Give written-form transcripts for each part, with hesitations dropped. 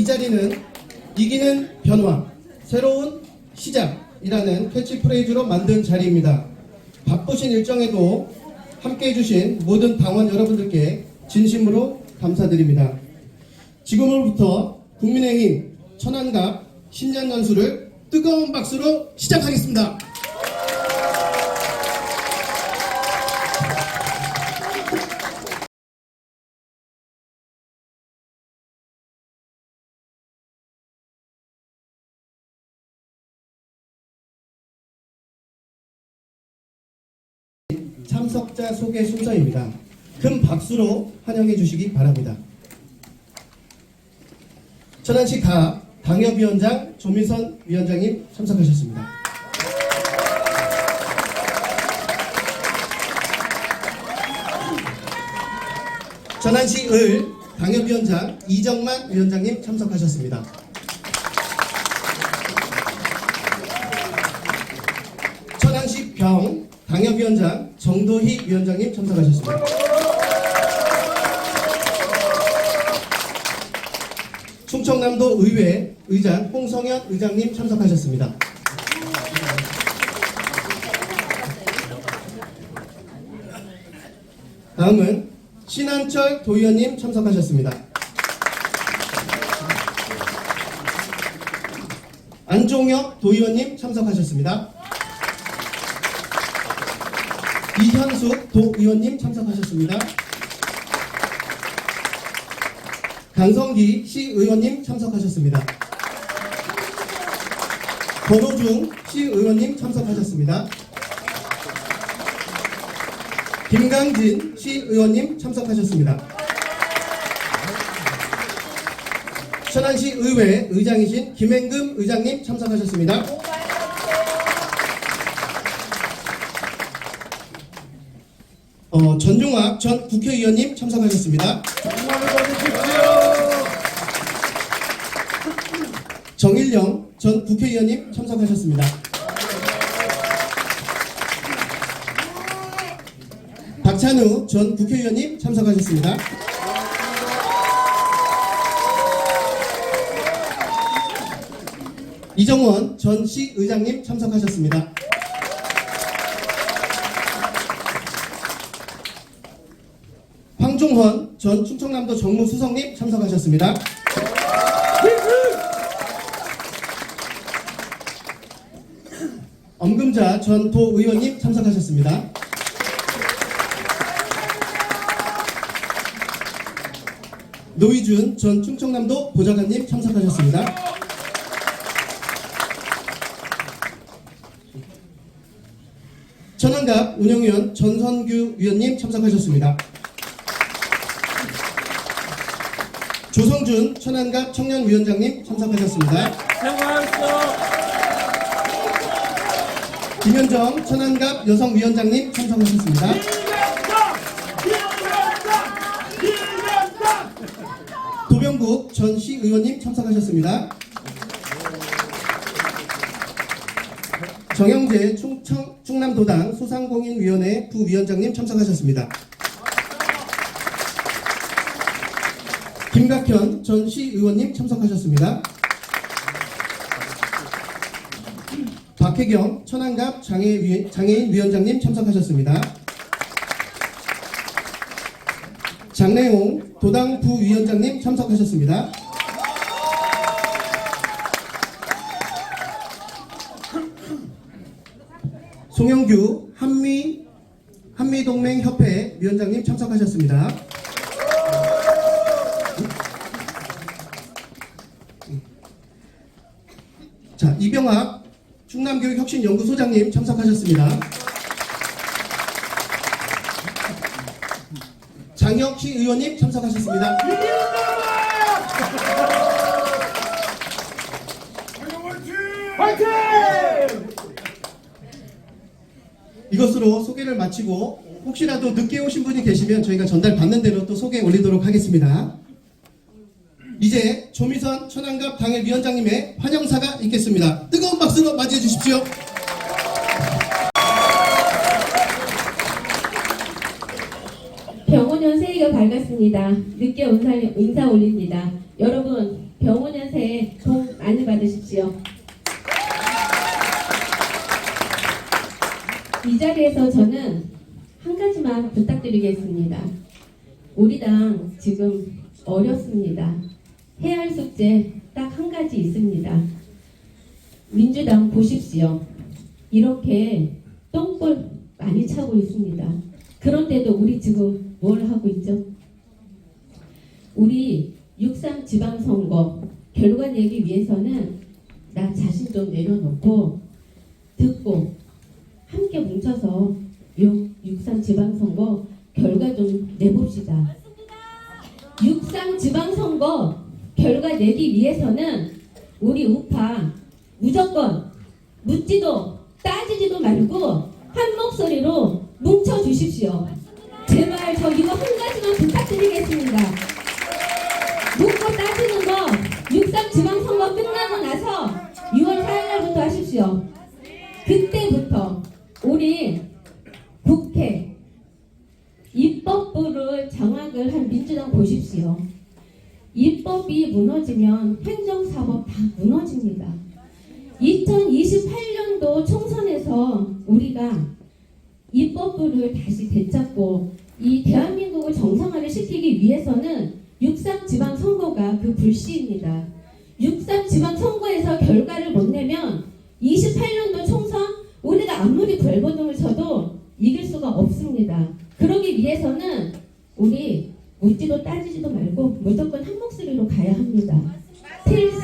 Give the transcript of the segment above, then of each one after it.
이 자리는 이기는 변화, 새로운 시작이라는 캐치프레이즈로 만든 자리입니다. 바쁘신 일정에도 함께해 주신 모든 당원 여러분들께 진심으로 감사드립니다. 지금으로부터 국민의힘 천안갑 신년연수를 뜨거운 박수로 시작하겠습니다. 참석자 소개 순서입니다. 큰 박수로 환영해 주시기 바랍니다. 천안시 가 당협위원장 조민선 위원장님 참석하셨습니다. 천안시 을 당협위원장 이정만 위원장님 참석하셨습니다. 천안시 병 당협위원장 정도희 위원장님 참석하셨습니다. 충청남도 의회 의장 홍성현 의장님 참석하셨습니다. 다음은 신한철 도의원님 참석하셨습니다. 안종혁 도의원님 참석하셨습니다. 이현숙 도의원님 참석하셨습니다. 강성기 시의원님 참석하셨습니다. 권호중 시의원님 참석하셨습니다. 김강진 시의원님 참석하셨습니다. 천안시 의회 의장이신 김행금 의장님 참석하셨습니다. 전용학 전 국회의원님 참석하셨습니다. 정일영 전 국회의원님 참석하셨습니다. 박찬우 전 국회의원님 참석하셨습니다. 이정원 전 시의장님 참석하셨습니다. 황종헌 전 충청남도 정무수석님 참석하셨습니다. 엄금자 전 도의원님 참석하셨습니다. 노희준 전 충청남도 보좌관님 참석하셨습니다. 천안갑 운영위원 전선규 위원님 참석하셨습니다. 조성준 천안갑 청년위원장님 참석하셨습니다. 김현정 천안갑 여성위원장님 참석하셨습니다. 도병국 전 시의원님 참석하셨습니다. 정영재 충남도당 소상공인위원회 부위원장님 참석하셨습니다. 김각현 전 시의원님 참석하셨습니다. 박혜경 천안갑 장애인위원장님 참석하셨습니다. 장래용 도당 부위원장님 참석하셨습니다. 송영규 한미동맹협회 위원장님 참석하셨습니다. 자, 이병학 충남교육혁신연구소장님 참석하셨습니다. 장혁시 의원님 참석하셨습니다. 화이팅! 이것으로 소개를 마치고 혹시라도 늦게 오신 분이 계시면 저희가 전달받는 대로 또 소개 올리도록 하겠습니다. 이제 조미선 천안갑 당협위원장님의 환영사가 있겠습니다. 뜨거운 박수로 맞이해 주십시오. 병원 연세희가 안녕하세요. 반갑습니다. 늦게 온 사람 인사 올립니다. 여러분 병원 연세에 복 많이 받으십시오. 이 자리에서 저는 한 가지만 부탁드리겠습니다. 우리 당 지금 어렵습니다. 해야 할 숙제 딱 한 가지 있습니다. 민주당 보십시오. 이렇게 똥볼 많이 차고 있습니다. 그런데도 우리 지금 뭘 하고 있죠? 우리 6.3 지방선거 결과 내기 위해서는 나 자신 좀 내려놓고 듣고 함께 뭉쳐서 6.3 지방선거 결과 좀 내봅시다. 6.3 지방선거 결과 내기 위해서는 우리 우파 무조건 묻지도 따지지도 말고 한 목소리로 뭉쳐주십시오. 제발 저 이거 한 가지만 부탁드리겠습니다. 묻고 따지는 거 6.3 지방선거 끝나고 나서 6월 4일날부터 하십시오. 그때부터 우리 국회 입법부를 장악을 한 민주당 보십시오. 입법이 무너지면 행정사법 다 무너집니다. 2028년도 총선에서 우리가 입법부를 다시 되찾고 이 대한민국을 정상화를 시키기 위해서는 6.3 지방선거가 그 불씨입니다. 6.3 지방선거에서 결과를 못 내면 28년도 총선 우리가 아무리 별보동을 쳐도 이길 수가 없습니다. 그러기 위해서는 우리 묻지도 따지지도 말고 무조건 한 목소리로 가야 합니다. 필승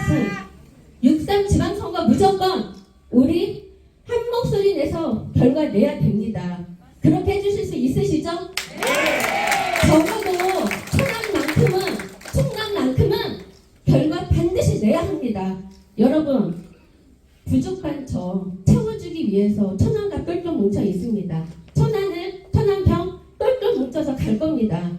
6.3 지방선거 무조건 우리 한 목소리 내서 결과 내야 됩니다. 그렇게 해주실 수 있으시죠? 네! 적어도 충남만큼은 결과 반드시 내야 합니다. 여러분 부족한 저 채워주기 위해서 천안과 똘똘 뭉쳐 있습니다. 천안평 똘똘 뭉쳐서 갈 겁니다.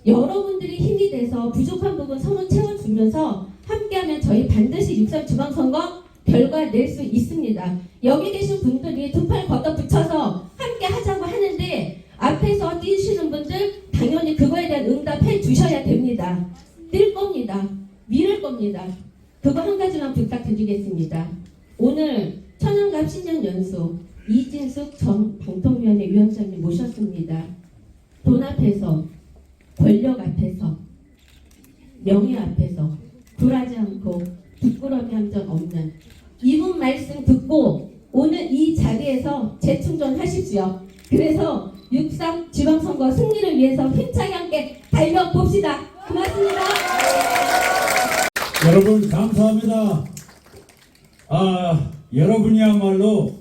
여러분들이 힘이 돼서 부족한 부분 서로 채워주면서 함께하면 저희 반드시 6.3 지방선거 결과 낼 수 있습니다. 여기 계신 분들이 두 팔 걷어붙여서 함께 하자고 하는데 앞에서 뛰시는 분들 당연히 그거에 대한 응답해 주셔야 됩니다. 뛸 겁니다. 밀을 겁니다. 그거 한 가지만 부탁드리겠습니다. 오늘 천안갑 신년연수 이진숙 전 방통위원회 위원장님 모셨습니다. 돈 앞에서 권력 앞에서 명예 앞에서 굴하지 않고 부끄러움이 한 적 없는 이분 말씀 듣고 오늘 이 자리에서 재충전하십시오. 그래서 6.3 지방선거 승리를 위해서 힘차게 함께 달려봅시다. 고맙습니다. 여러분 감사합니다. 여러분이야말로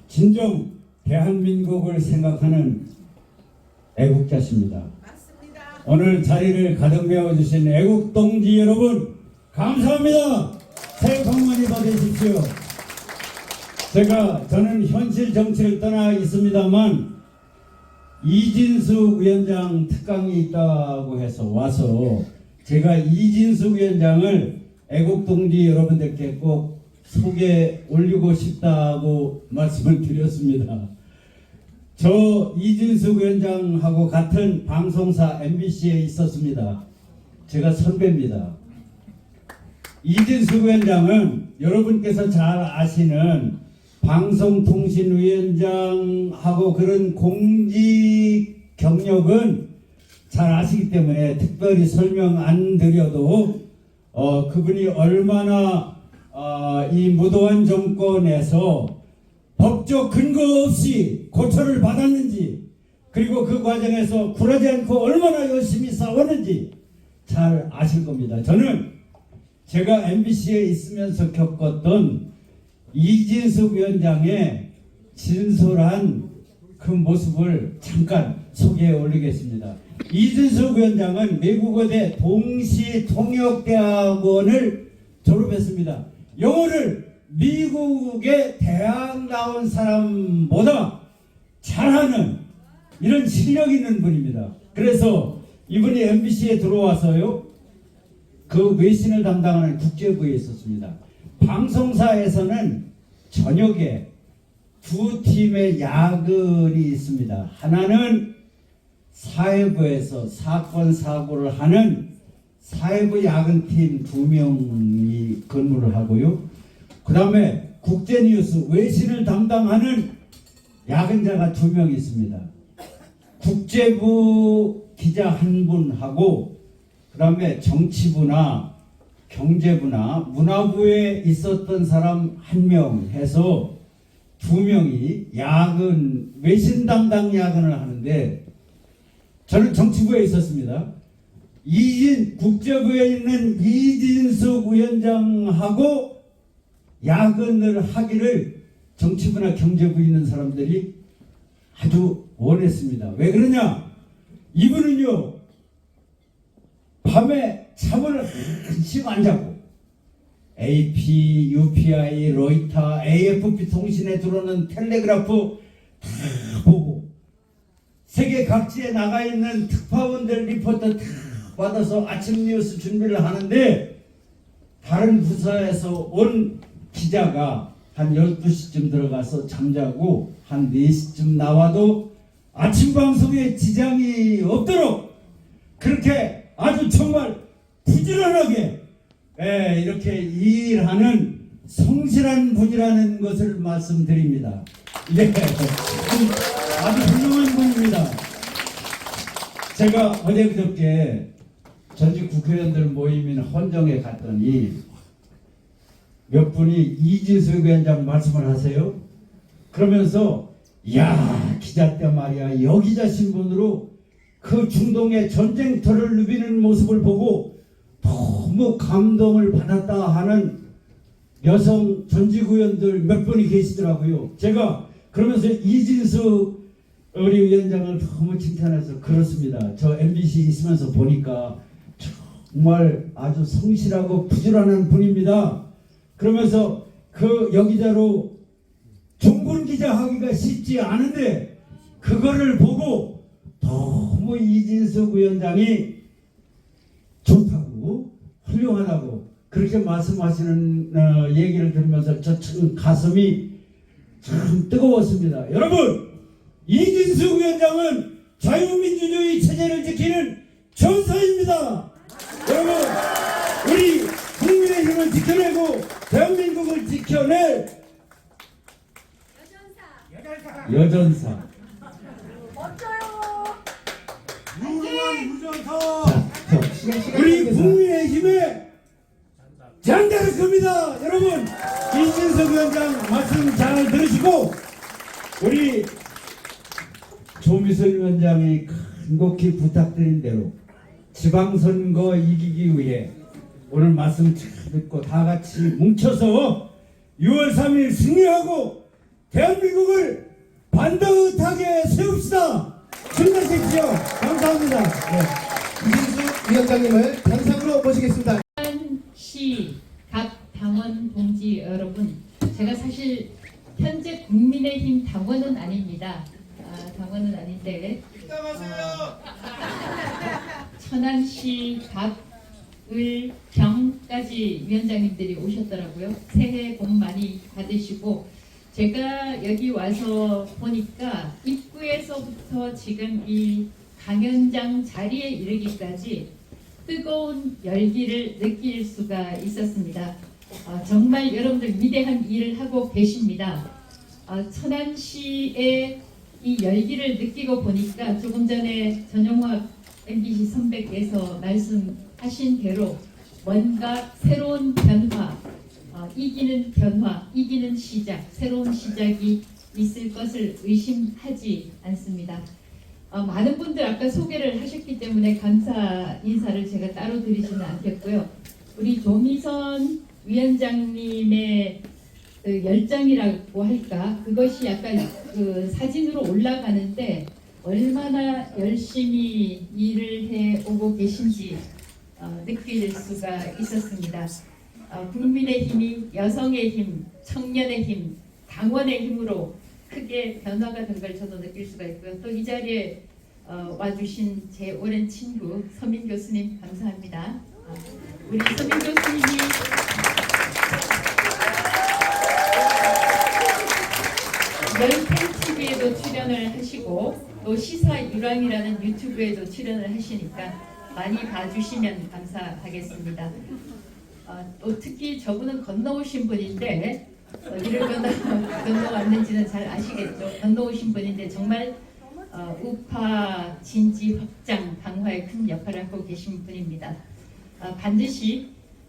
진정 대한민국을 생각하는 애국자십니다. 오늘 자리를 가득 메워주신 애국동지 여러분 감사합니다. 새해 복 많이 받으십시오. 저는 현실 정치를 떠나 있습니다만 이진숙 위원장 특강이 있다고 해서 와서 제가 이진숙 위원장을 애국동지 여러분들께 꼭 소개 올리고 싶다고 말씀을 드렸습니다. 저 이진숙 위원장하고 같은 방송사 MBC에 있었습니다. 제가 선배입니다. 이진숙 위원장은 여러분께서 잘 아시는 방송통신위원장하고 그런 공직 경력은 잘 아시기 때문에 특별히 설명 안 드려도 그분이 얼마나 이 무도한 정권에서 법적 근거 없이 고초를 받았는지 그리고 그 과정에서 굴하지 않고 얼마나 열심히 싸웠는지 잘 아실 겁니다. 저는 제가 MBC에 있으면서 겪었던 이진숙 위원장의 진솔한 그 모습을 잠깐 소개해 올리겠습니다. 이진숙 위원장은 미국어대 동시통역대학원을 졸업했습니다. 영어를 미국의 대학 나온 사람보다 잘하는 이런 실력 있는 분입니다. 그래서 이분이 MBC에 들어와서요, 그 외신을 담당하는 국제부에 있었습니다. 방송사에서는 저녁에 두 팀의 야근이 있습니다. 하나는 사회부에서 사건 사고를 하는 사회부 야근팀 2명이 근무를 하고요. 그 다음에 국제뉴스 외신을 담당하는 야근자가 2명 있습니다. 국제부 기자 1분하고 그 다음에 정치부나 경제부나 문화부에 있었던 사람 1명 해서 2명이 야근, 외신 담당 야근을 하는데 저는 정치부에 있었습니다. 국제부에 있는 이진숙 위원장하고 야근을 하기를 정치부나 경제부에 있는 사람들이 아주 원했습니다. 왜 그러냐? 이분은요, 밤에 잠을 한시간 안 자고 AP, UPI, 로이터, AFP 통신에 들어오는 텔레그래프 다 보고 세계 각지에 나가 있는 특파원들 리포터 다 받아서 아침 뉴스 준비를 하는데 다른 부서에서 온 기자가 한 12시쯤 들어가서 잠자고 한 4시쯤 나와도 아침 방송에 지장이 없도록 그렇게 아주 정말 부지런하게 이렇게 일하는 성실한 분이라는 것을 말씀드립니다. 예, 아주 훌륭한 분입니다. 제가 어제 그저께 전직 국회의원들 모임인 헌정에 갔더니 몇 분이 이진숙 위원장 말씀을 하세요. 그러면서 야, 기자 때 말이야 여기자 신분으로 그 중동의 전쟁터를 누비는 모습을 보고 너무 감동을 받았다 하는 여성 전직 의원들 몇 분이 계시더라고요. 제가 그러면서 이진숙 우리 위원장을 너무 칭찬해서 그렇습니다. 저 MBC 있으면서 보니까 정말 아주 성실하고 부지런한 분입니다. 그러면서 그 여기자로 종군 기자 하기가 쉽지 않은데 그거를 보고 너무 이진숙 위원장이 좋다고 훌륭하다고 그렇게 말씀하시는 얘기를 들으면서 저 참 가슴이 참 뜨거웠습니다. 여러분, 이진숙 위원장은 자유민주주의 체제를 지키는 전사입니다. 여러분, 우리 국민의힘을 지켜내고 대한민국을 지켜낼 여전사. 우리 국민의힘의 장자를 겁니다. 여러분, 이진석 위원장 말씀 잘 들으시고 우리 조미선 위원장이 간곡히 부탁드린 대로 지방선거 이기기 위해 오늘 말씀 잘 듣고 다 같이 뭉쳐서 6월 3일 승리하고 대한민국을 반듯하게 세웁시다. 승리하십시오. 감사합니다. 네. 이진숙 위원장님을 단상으로 모시겠습니다. 시 각 당원 동지 여러분, 제가 사실 현재 국민의힘 당원은 아닙니다. 당원은 아닌데 천안시 각, 을, 경까지 위원장님들이 오셨더라고요. 새해 복 많이 받으시고, 제가 여기 와서 보니까 입구에서부터 지금 이 강연장 자리에 이르기까지 뜨거운 열기를 느낄 수가 있었습니다. 정말 여러분들 위대한 일을 하고 계십니다. 천안시의 이 열기를 느끼고 보니까 조금 전에 전영화 MBC 선배께서 말씀하신 대로 뭔가 새로운 변화, 이기는 변화, 이기는 시작, 새로운 시작이 있을 것을 의심하지 않습니다. 많은 분들 아까 소개를 하셨기 때문에 감사 인사를 제가 따로 드리지는 않겠고요. 우리 조미선 위원장님의 그 열정이라고 할까, 그것이 약간 그 사진으로 올라가는데 얼마나 열심히 일을 해오고 계신지 느낄 수가 있었습니다. 국민의 힘이 여성의 힘, 청년의 힘, 당원의 힘으로 크게 변화가 된 걸 저도 느낄 수가 있고요. 또 이 자리에 와주신 제 오랜 친구 서민 교수님 감사합니다. 우리 서민 교수님이 연생 TV에도 출연을 하시고 또 시사유랑이라는 유튜브에도 출연을 하시니까 많이 봐주시면 감사하겠습니다. 또 특히 저분은 건너오신 분인데 이를 건너왔는지는 잘 아시겠죠. 건너오신 분인데 정말 우파 진지 확장 강화에 큰 역할을 하고 계신 분입니다. 반드시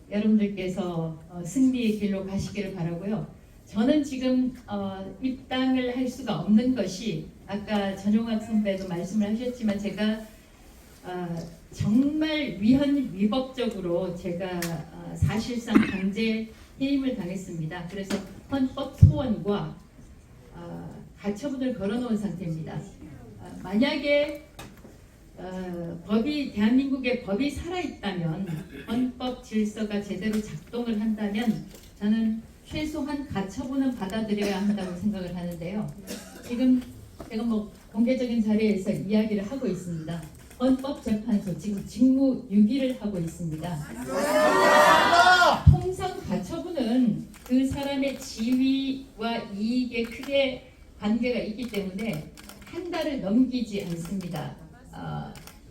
여러분들께서 승리의 길로 가시기를 바라고요. 저는 지금 입당을 할 수가 없는 것이 아까 전용학 선배도 말씀을 하셨지만 제가 정말 위헌위법적으로 제가 사실상 강제 해임을 당했습니다. 그래서 헌법 소원과 가처분을 걸어놓은 상태입니다. 만약에 대한민국의 법이 살아있다면 헌법 질서가 제대로 작동을 한다면 저는 최소한 가처분은 받아들여야 한다고 생각을 하는데요. 지금 제가 공개적인 자리에서 이야기를 하고 있습니다. 헌법재판소 지금 직무유기를 하고 있습니다. 통상 가처분은 그 사람의 지위와 이익에 크게 관계가 있기 때문에 한 달을 넘기지 않습니다.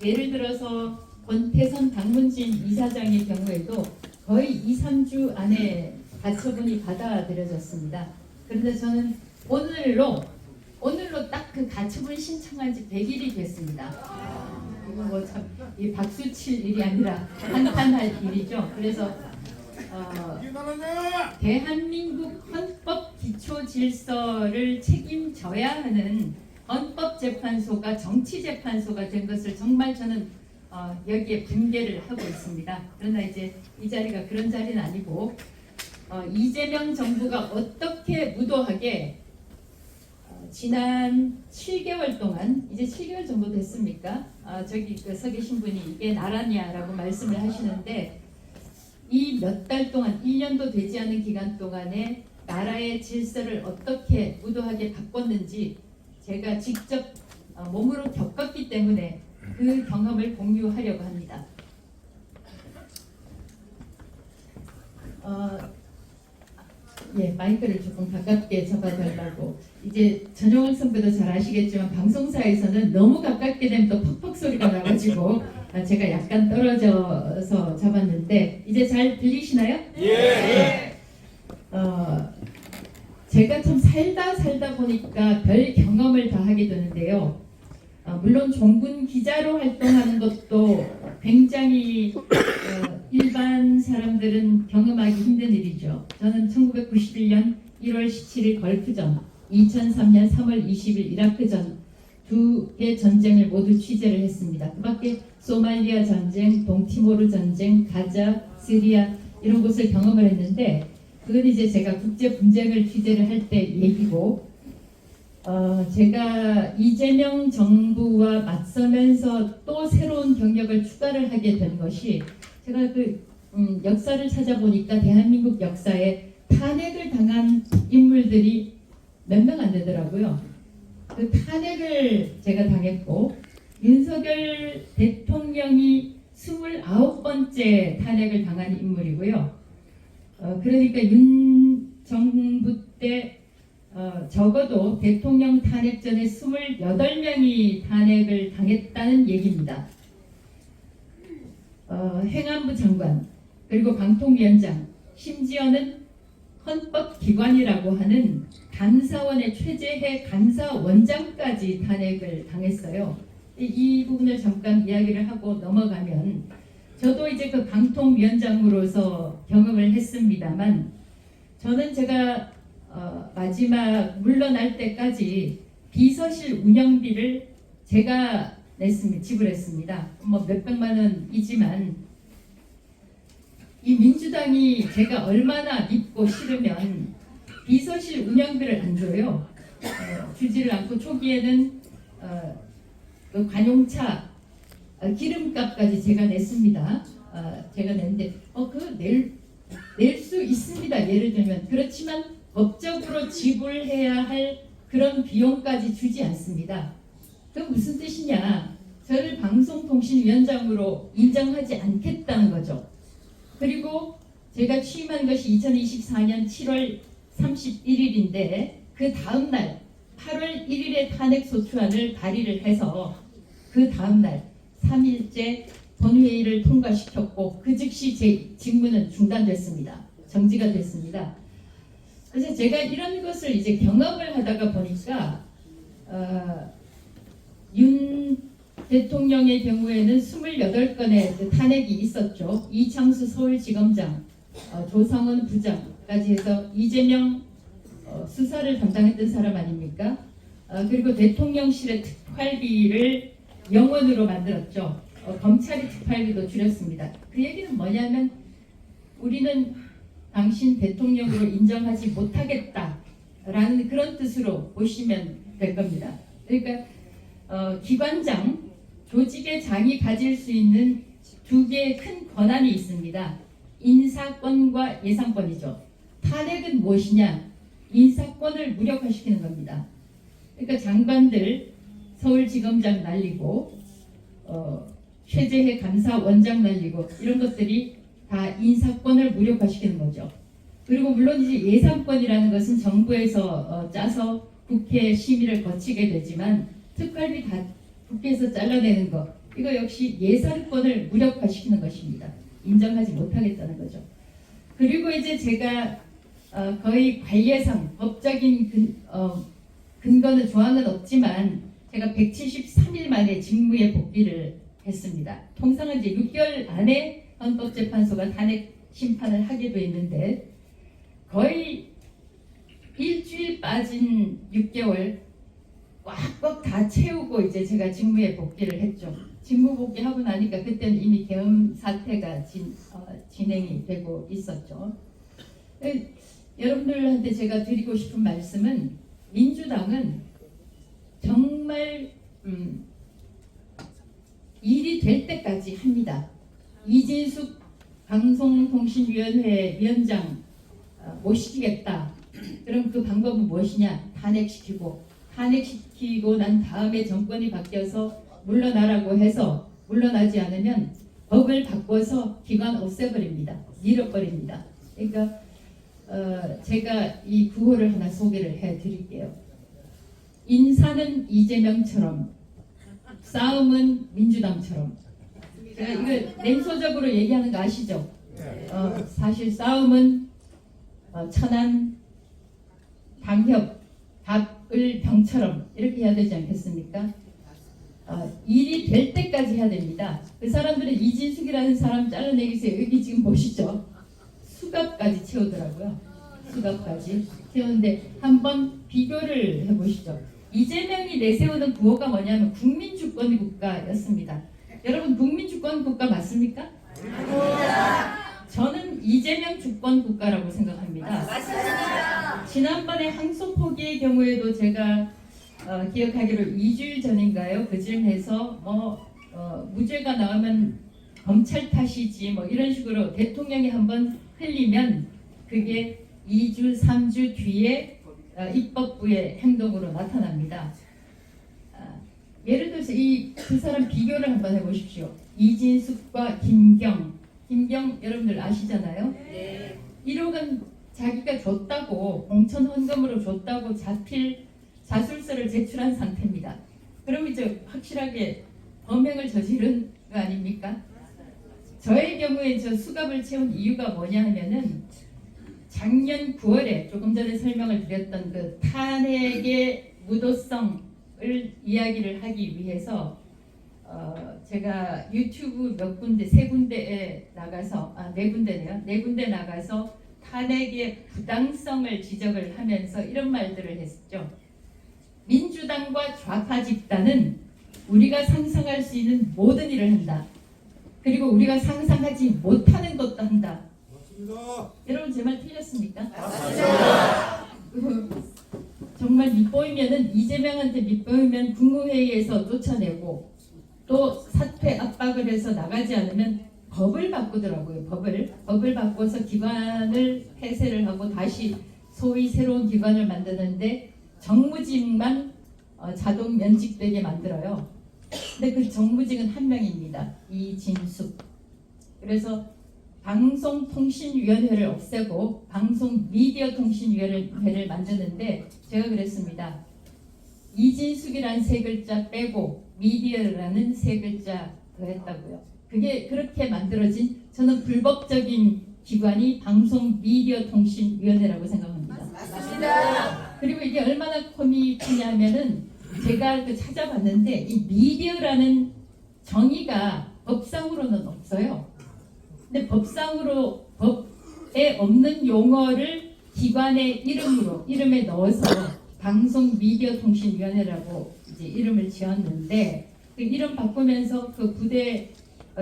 예를 들어서 권태선 방문진 이사장의 경우에도 거의 2, 3주 안에 가처분이 받아들여졌습니다. 그런데 저는 오늘로 딱 그 가처분 신청한 지 100일이 됐습니다. 이거 참 박수 칠 일이 아니라 한탄할 일이죠. 그래서 대한민국 헌법 기초 질서를 책임져야 하는 헌법재판소가 정치재판소가 된 것을 정말 저는 여기에 분개를 하고 있습니다. 그러나 이제 이 자리가 그런 자리는 아니고 이재명 정부가 어떻게 무도하게 지난 7개월 동안 이제 7개월 정도 됐습니까? 저기 서 계신 분이 이게 나라냐라고 말씀을 하시는데 이 몇 달 동안 1년도 되지 않은 기간 동안에 나라의 질서를 어떻게 무도하게 바꿨는지 제가 직접 몸으로 겪었기 때문에 그 경험을 공유하려고 합니다. 마이크를 조금 가깝게 잡아달라고. 이제 전용환 선배도 잘 아시겠지만 방송사에서는 너무 가깝게 되면 또 퍽퍽 소리가 나가지고 제가 약간 떨어져서 잡았는데 이제 잘 들리시나요? 예. 제가 참 살다 보니까 별 경험을 다 하게 되는데요. 물론 종군 기자로 활동하는 것도 굉장히 일반 사람들은 경험하기 힘든 일이죠. 저는 1991년 1월 17일 걸프전, 2003년 3월 20일 이라크전 두 개 전쟁을 모두 취재를 했습니다. 그 밖에 소말리아 전쟁, 동티모르 전쟁, 가자, 시리아 이런 곳을 경험을 했는데 그건 이제 제가 국제 분쟁을 취재를 할 때 얘기고 제가 이재명 정부와 맞서면서 또 새로운 경력을 추가를 하게 된 것이 제가 그 역사를 찾아보니까 대한민국 역사에 탄핵을 당한 인물들이 몇 명 안 되더라고요. 그 탄핵을 제가 당했고 윤석열 대통령이 29번째 탄핵을 당한 인물이고요. 그러니까 윤 정부 때 적어도 대통령 탄핵 전에 28명이 탄핵을 당했다는 얘기입니다. 행안부 장관, 그리고 방통위원장, 심지어는 헌법기관이라고 하는 감사원의 최재해 감사원장까지 탄핵을 당했어요. 이 부분을 잠깐 이야기를 하고 넘어가면 저도 이제 그 방통위원장으로서 경험을 했습니다만 저는 제가 마지막 물러날 때까지 비서실 운영비를 제가 냈습니다. 지불했습니다. 몇백만 원이지만 이 민주당이 제가 얼마나 믿고 싫으면 비서실 운영비를 안 줘요. 주지를 않고 초기에는 그 관용차 기름값까지 제가 냈습니다. 제가 냈는데 그거 낼 수 있습니다. 예를 들면 그렇지만 법적으로 지불해야 할 그런 비용까지 주지 않습니다. 그럼 무슨 뜻이냐? 저를 방송통신위원장으로 인정하지 않겠다는 거죠. 그리고 제가 취임한 것이 2024년 7월 31일인데 그 다음 날 8월 1일에 탄핵 소추안을 발의를 해서 그 다음날 3일째 본회의를 통과시켰고 그 즉시 제 직무는 중단됐습니다. 정지가 됐습니다. 그래서 제가 이런 것을 이제 경험을 하다가 보니까 윤 대통령의 경우에는 28건의 탄핵이 있었죠. 이창수 서울지검장, 조상원 부장까지 해서 이재명 수사를 담당했던 사람 아닙니까? 그리고 대통령실의 특활비를 영원으로 만들었죠. 검찰이 특활비도 줄였습니다. 그 얘기는 뭐냐면 우리는 당신 대통령으로 인정하지 못하겠다라는 그런 뜻으로 보시면 될 겁니다. 그러니까 기관장, 조직의 장이 가질 수 있는 두 개의 큰 권한이 있습니다. 인사권과 예산권이죠. 탄핵은 무엇이냐? 인사권을 무력화시키는 겁니다. 그러니까 장관들 서울지검장 날리고 최재해 감사원장 날리고 이런 것들이 다 인사권을 무력화시키는 거죠. 그리고 물론 이제 예산권이라는 것은 정부에서 짜서 국회 심의를 거치게 되지만 특활비 다 국회에서 잘라내는 거 이거 역시 예산권을 무력화시키는 것입니다. 인정하지 못하겠다는 거죠. 그리고 이제 제가 거의 관례상 법적인 근거는 조항은 없지만 제가 173일 만에 직무에 복귀를 했습니다. 통상은 이제 6개월 안에 헌법재판소가 탄핵 심판을 하게 돼 있는데 거의 일주일 빠진 6개월 꽉꽉 다 채우고 이제 제가 직무에 복귀를 했죠. 직무 복귀하고 나니까 그때는 이미 계엄 사태가 진행이 되고 있었죠. 여러분들한테 제가 드리고 싶은 말씀은 민주당은 정말 일이 될 때까지 합니다. 이진숙 방송통신위원회 위원장 못 시키겠다. 그럼 그 방법은 무엇이냐? 탄핵시키고 난 다음에 정권이 바뀌어서 물러나라고 해서 물러나지 않으면 법을 바꿔서 기관 없애버립니다. 밀어버립니다. 그러니까 제가 이 구호를 하나 소개를 해드릴게요. 인사는 이재명처럼 싸움은 민주당처럼. 제가 이걸 냉소적으로 얘기하는 거 아시죠? 사실 싸움은 천안 당협 밥을 병처럼 이렇게 해야 되지 않겠습니까? 일이 될 때까지 해야 됩니다. 그 사람들은 이진숙이라는 사람 잘라내기 위해서 여기 지금 보시죠? 수갑까지 채우더라고요. 수갑까지 채우는데 한번 비교를 해보시죠. 이재명이 내세우는 구호가 뭐냐면 국민주권 국가였습니다. 여러분 국민주권 국가 맞습니까? 저는 이재명 주권 국가라고 생각합니다. 맞습니다. 지난번에 항소포기의 경우에도 제가 기억하기로 2주일 전인가요? 그쯤에서 무죄가 나오면 검찰 탓이지 뭐 이런 식으로 대통령이 한번 흘리면 그게 2주, 3주 뒤에 입법부의 행동으로 나타납니다. 예를 들어서 그 사람 비교를 한번 해보십시오. 이진숙과 김경 여러분들 아시잖아요? 네. 1억은 자기가 줬다고 공천 헌금으로 줬다고 자술서를 제출한 상태입니다. 그럼 이제 확실하게 범행을 저지른 거 아닙니까? 저의 경우에 저 수갑을 채운 이유가 뭐냐 하면은 작년 9월에 조금 전에 설명을 드렸던 그 탄핵의 무도성을 이야기를 하기 위해서 제가 유튜브 몇 군데, 세 군데에 나가서, 네 군데네요. 네 군데 나가서 탄핵의 부당성을 지적을 하면서 이런 말들을 했죠. 민주당과 좌파 집단은 우리가 상상할 수 있는 모든 일을 한다. 그리고 우리가 상상하지 못하는 것도 한다. 맞습니다. 여러분 제 말 틀렸습니까? 맞습니다. 정말 밑보이면은 이재명한테 밑보이면 국무회의에서 쫓아내고 또 사퇴 압박을 해서 나가지 않으면 법을 바꾸더라고요. 법을 바꿔서 기관을 폐쇄를 하고 다시 소위 새로운 기관을 만드는데 정무직만 자동 면직되게 만들어요. 근데 그 정무직은 한 명입니다. 이진숙. 그래서 방송통신위원회를 없애고 방송미디어통신위원회를 만드는데 제가 그랬습니다. 이진숙이라는 세 글자 빼고 미디어라는 세 글자 더했다고요. 그게 그렇게 만들어진 저는 불법적인 기관이 방송미디어통신위원회라고 생각합니다. 맞습니다. 그리고 이게 얼마나 코믹이냐면은 제가 그 찾아봤는데 이 미디어라는 정의가 법상으로는 없어요. 근데 법에 없는 용어를 기관의 이름에 넣어서 방송미디어통신위원회라고 이제 이름을 지었는데 그 이름 바꾸면서 그 부대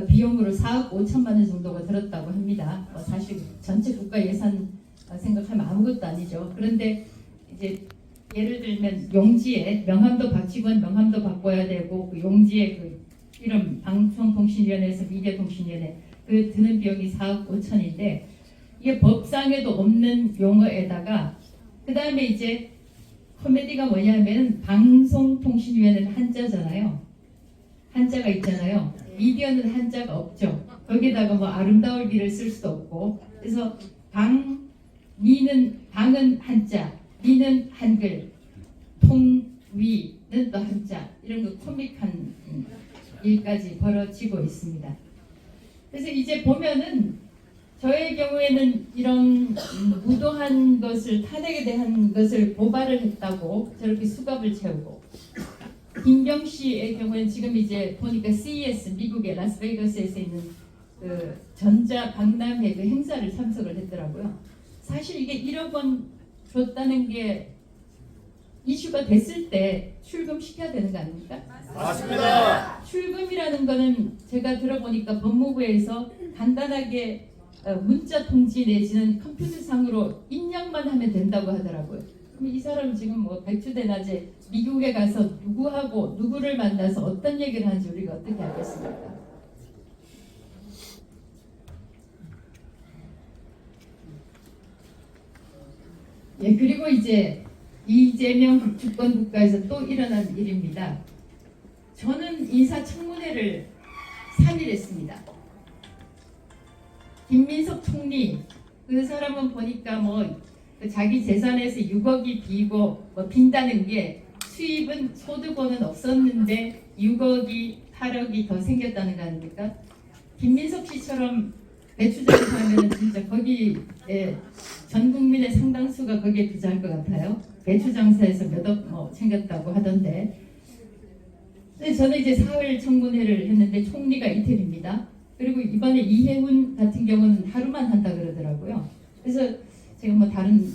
비용으로 4억 5천만 원 정도가 들었다고 합니다. 사실 전체 국가 예산 생각하면 아무것도 아니죠. 그런데 이제 예를 들면 용지에 명함도 박치건 명함도 바꿔야 되고 그 용지에 그 이름 방송통신위원회에서 미디어통신위원회 그 드는 비용이 4억 5천인데 이게 법상에도 없는 용어에다가 그 다음에 이제 코미디가 뭐냐면 방송통신위원회는 한자잖아요. 한자가 있잖아요. 미디어는 한자가 없죠. 거기다가 뭐 아름다울 미를 쓸 수도 없고 그래서 방은 한자, 미는 한글, 통위는 또 한자 이런 거 코믹한 일까지 벌어지고 있습니다. 그래서 이제 보면은 저의 경우에는 이런 무도한 것을 탄핵에 대한 것을 고발을 했다고 저렇게 수갑을 채우고 김경 씨의 경우에는 지금 이제 보니까 CES 미국의 라스베이거스에서 있는 그 전자 박람회 그 행사를 참석을 했더라고요. 사실 이게 1억 원 줬다는 게 이슈가 됐을 때 출금시켜야 되는 거 아닙니까? 맞습니다. 출금이라는 거는 제가 들어보니까 법무부에서 간단하게 문자 통지 내지는 컴퓨터상으로 입력만 하면 된다고 하더라고요. 그럼 이 사람은 지금 뭐 백주대낮에 미국에 가서 누구하고 누구를 만나서 어떤 얘기를 하는지 우리가 어떻게 알겠습니까? 예, 그리고 이제 이재명 주권 국가에서 또 일어난 일입니다. 저는 인사청문회를 3일 했습니다. 김민석 총리 그 사람은 보니까 뭐 자기 재산에서 6억이 비고 뭐 빈다는 게 수입은 소득원은 없었는데 6억이 8억이 더 생겼다는 거 아닙니까? 김민석 씨처럼 배추장을 하면은 진짜 거기에 전 국민의 상당수가 거기에 투자할 것 같아요. 배추장사에서 몇 억 뭐 생겼다고 하던데. 근데 저는 이제 사흘 청문회를 했는데 총리가 이틀입니다. 그리고 이번에 이해훈 같은 경우는 하루만 한다 그러더라고요. 그래서 제가 뭐 다른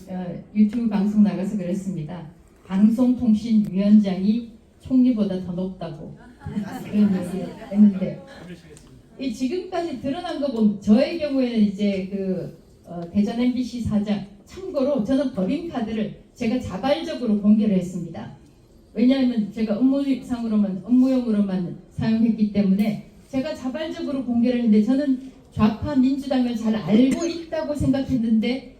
유튜브 방송 나가서 그랬습니다. 방송통신위원장이 총리보다 더 높다고 그런 얘기를 했는데 이 지금까지 드러난 거 보면 저의 경우에는 이제 그 대전 MBC 사장 참고로 저는 법인카드를 제가 자발적으로 공개를 했습니다. 왜냐하면 제가 업무용으로만 사용했기 때문에 제가 자발적으로 공개를 했는데 저는 좌파 민주당을 잘 알고 있다고 생각했는데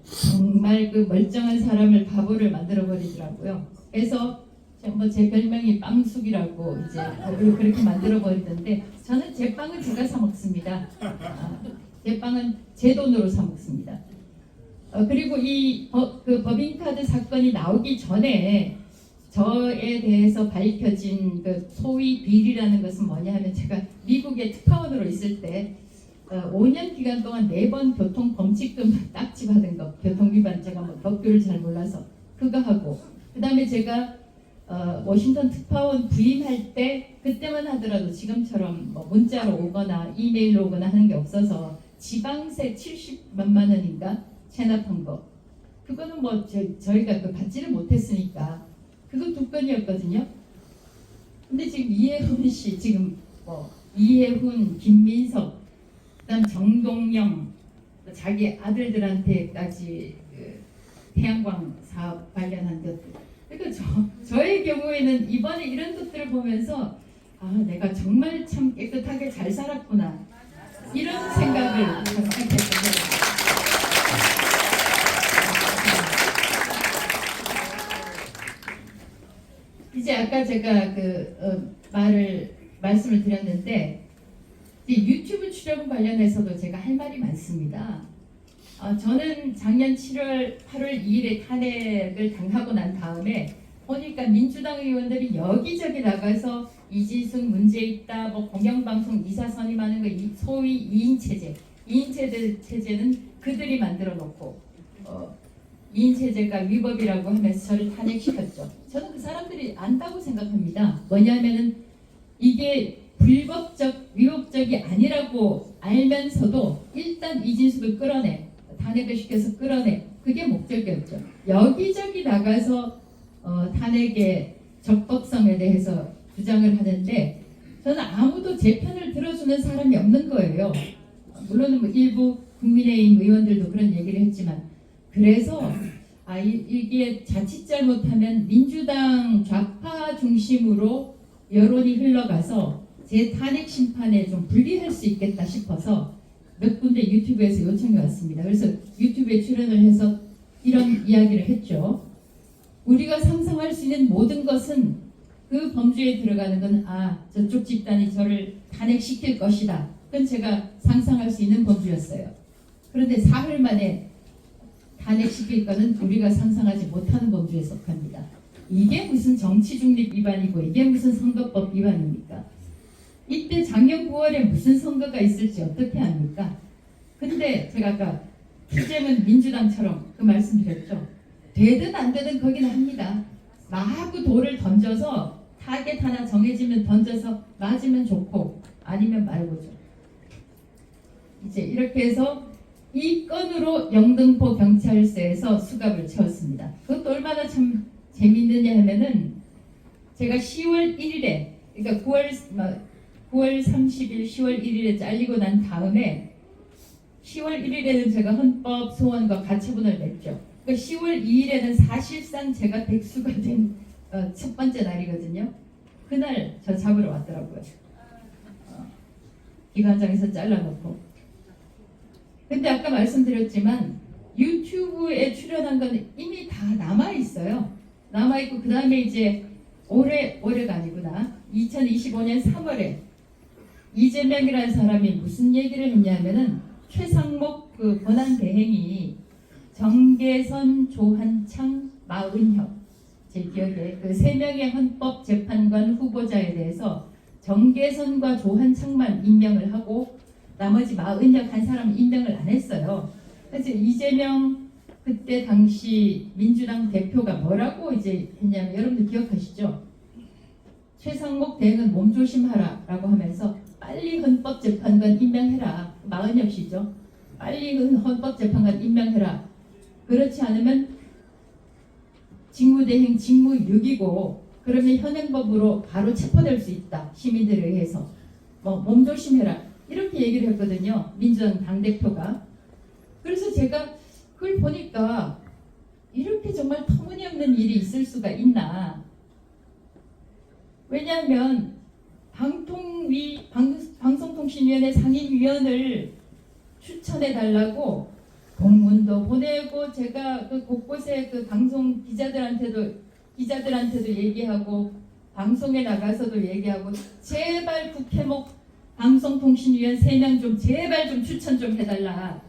정말 그 멀쩡한 사람을 바보를 만들어 버리더라고요. 그래서 뭐 제 별명이 빵숙이라고 이제 그렇게 만들어 버리던데 저는 제 빵은 제가 사 먹습니다. 제 빵은 제 돈으로 사 먹습니다. 그리고 그 법인카드 사건이 나오기 전에 저에 대해서 밝혀진 그 소위 비리라는 것은 뭐냐 하면 제가 미국에 특파원으로 있을 때 5년 기간 동안 4번 교통범칙금 딱지 받은 거, 교통위반 제가 뭐 법규를 잘 몰라서 그거 하고 그 다음에 제가 워싱턴 특파원 부임할 때 그때만 하더라도 지금처럼 뭐 문자로 오거나 이메일로 오거나 하는 게 없어서 지방세 70만 원인가 체납한 거 그거는 뭐 저희가 그 받지를 못했으니까 그거 2건이었거든요. 근데 지금 이해훈 씨 지금 뭐 이해훈, 김민석, 그다음 정동영 자기 아들들한테까지 그 태양광 사업 관련한 것들. 그러니까 저의 경우에는 이번에 이런 것들을 보면서 아 내가 정말 참 깨끗하게 잘 살았구나 이런 생각을 하게 됐어요. 이제 아까 제가 말씀을 드렸는데 유튜브 출연 관련해서도 제가 할 말이 많습니다. 저는 작년 8월 2일에 탄핵을 당하고 난 다음에 보니까 민주당 의원들이 여기저기 나가서 이진숙 문제 있다, 뭐 공영방송 이사 선임하는 거 소위 2인 체제, 2인 체제는 그들이 만들어 놓고 2인 체제가 위법이라고 하면서 저를 탄핵시켰죠. 저는 그 사람들이 안다고 생각합니다. 뭐냐면은 이게 불법적, 위법적이 아니라고 알면서도 일단 이진숙을 끌어내, 탄핵을 시켜서 끌어내, 그게 목적이었죠. 여기저기 나가서 탄핵의 적법성에 대해서 주장을 하는데 저는 아무도 제 편을 들어주는 사람이 없는 거예요. 물론 뭐 일부 국민의힘 의원들도 그런 얘기를 했지만, 그래서 이게 자칫 잘못하면 민주당 좌파 중심으로 여론이 흘러가서 제 탄핵 심판에 좀 불리할 수 있겠다 싶어서 몇 군데 유튜브에서 요청이 왔습니다. 그래서 유튜브에 출연을 해서 이런 이야기를 했죠. 우리가 상상할 수 있는 모든 것은 그 범주에 들어가는 건 저쪽 집단이 저를 탄핵시킬 것이다. 그건 제가 상상할 수 있는 범주였어요. 그런데 사흘 만에 탄핵시킬 거는 우리가 상상하지 못하는 범주에 속합니다. 이게 무슨 정치 중립 위반이고 이게 무슨 선거법 위반입니까? 이때 작년 9월에 무슨 선거가 있을지 어떻게 합니까? 근데 제가 아까 투쟁은 민주당처럼 그 말씀드렸죠. 되든 안 되든 거기는 합니다. 마구 돌을 던져서 타겟 하나 정해지면 던져서 맞으면 좋고 아니면 말고죠. 이제 이렇게 해서 이 건으로 영등포 경찰서에서 수갑을 채웠습니다. 그것도 얼마나 참 재밌느냐 하면은 제가 10월 1일에 그러니까 9월 30일 10월 1일에 잘리고 난 다음에 10월 1일에는 제가 헌법 소원과 가처분을 냈죠. 그러니까 10월 2일에는 사실상 제가 백수가 된 첫 번째 날이거든요. 그날 저 잡으러 왔더라고요. 기관장에서 잘라놓고. 근데 아까 말씀드렸지만 유튜브에 출연한 건 이미 다 남아있어요. 남아있고 그 다음에 이제 올해가 아니구나. 2025년 3월에 이재명이라는 사람이 무슨 얘기를 했냐면은 최상목 그 권한대행이 정계선, 조한창, 마은혁 제 기억에 그 3명의 헌법재판관 후보자에 대해서 정계선과 조한창만 임명을 하고 나머지 마은혁 한 사람은 임명을 안 했어요. 그래서 이재명 그때 당시 민주당 대표가 뭐라고 이제 했냐면 여러분들 기억하시죠? 최상목 대행은 몸조심하라 라고 하면서 빨리 헌법재판관 임명해라. 마은혁 씨죠. 빨리 헌법재판관 임명해라. 그렇지 않으면 직무대행 직무유기고 그러면 현행법으로 바로 체포될 수 있다. 시민들에 의해서. 몸조심해라. 이렇게 얘기를 했거든요. 민주당 당대표가. 그래서 제가 그걸 보니까 이렇게 정말 터무니없는 일이 있을 수가 있나. 왜냐하면 방송통신위원회 상임위원을 추천해달라고 공문도 보내고 제가 그 곳곳에 그 방송 기자들한테도 얘기하고 방송에 나가서도 얘기하고 제발 국회목 방송통신위원 3명 좀 제발 좀 추천 좀 해달라.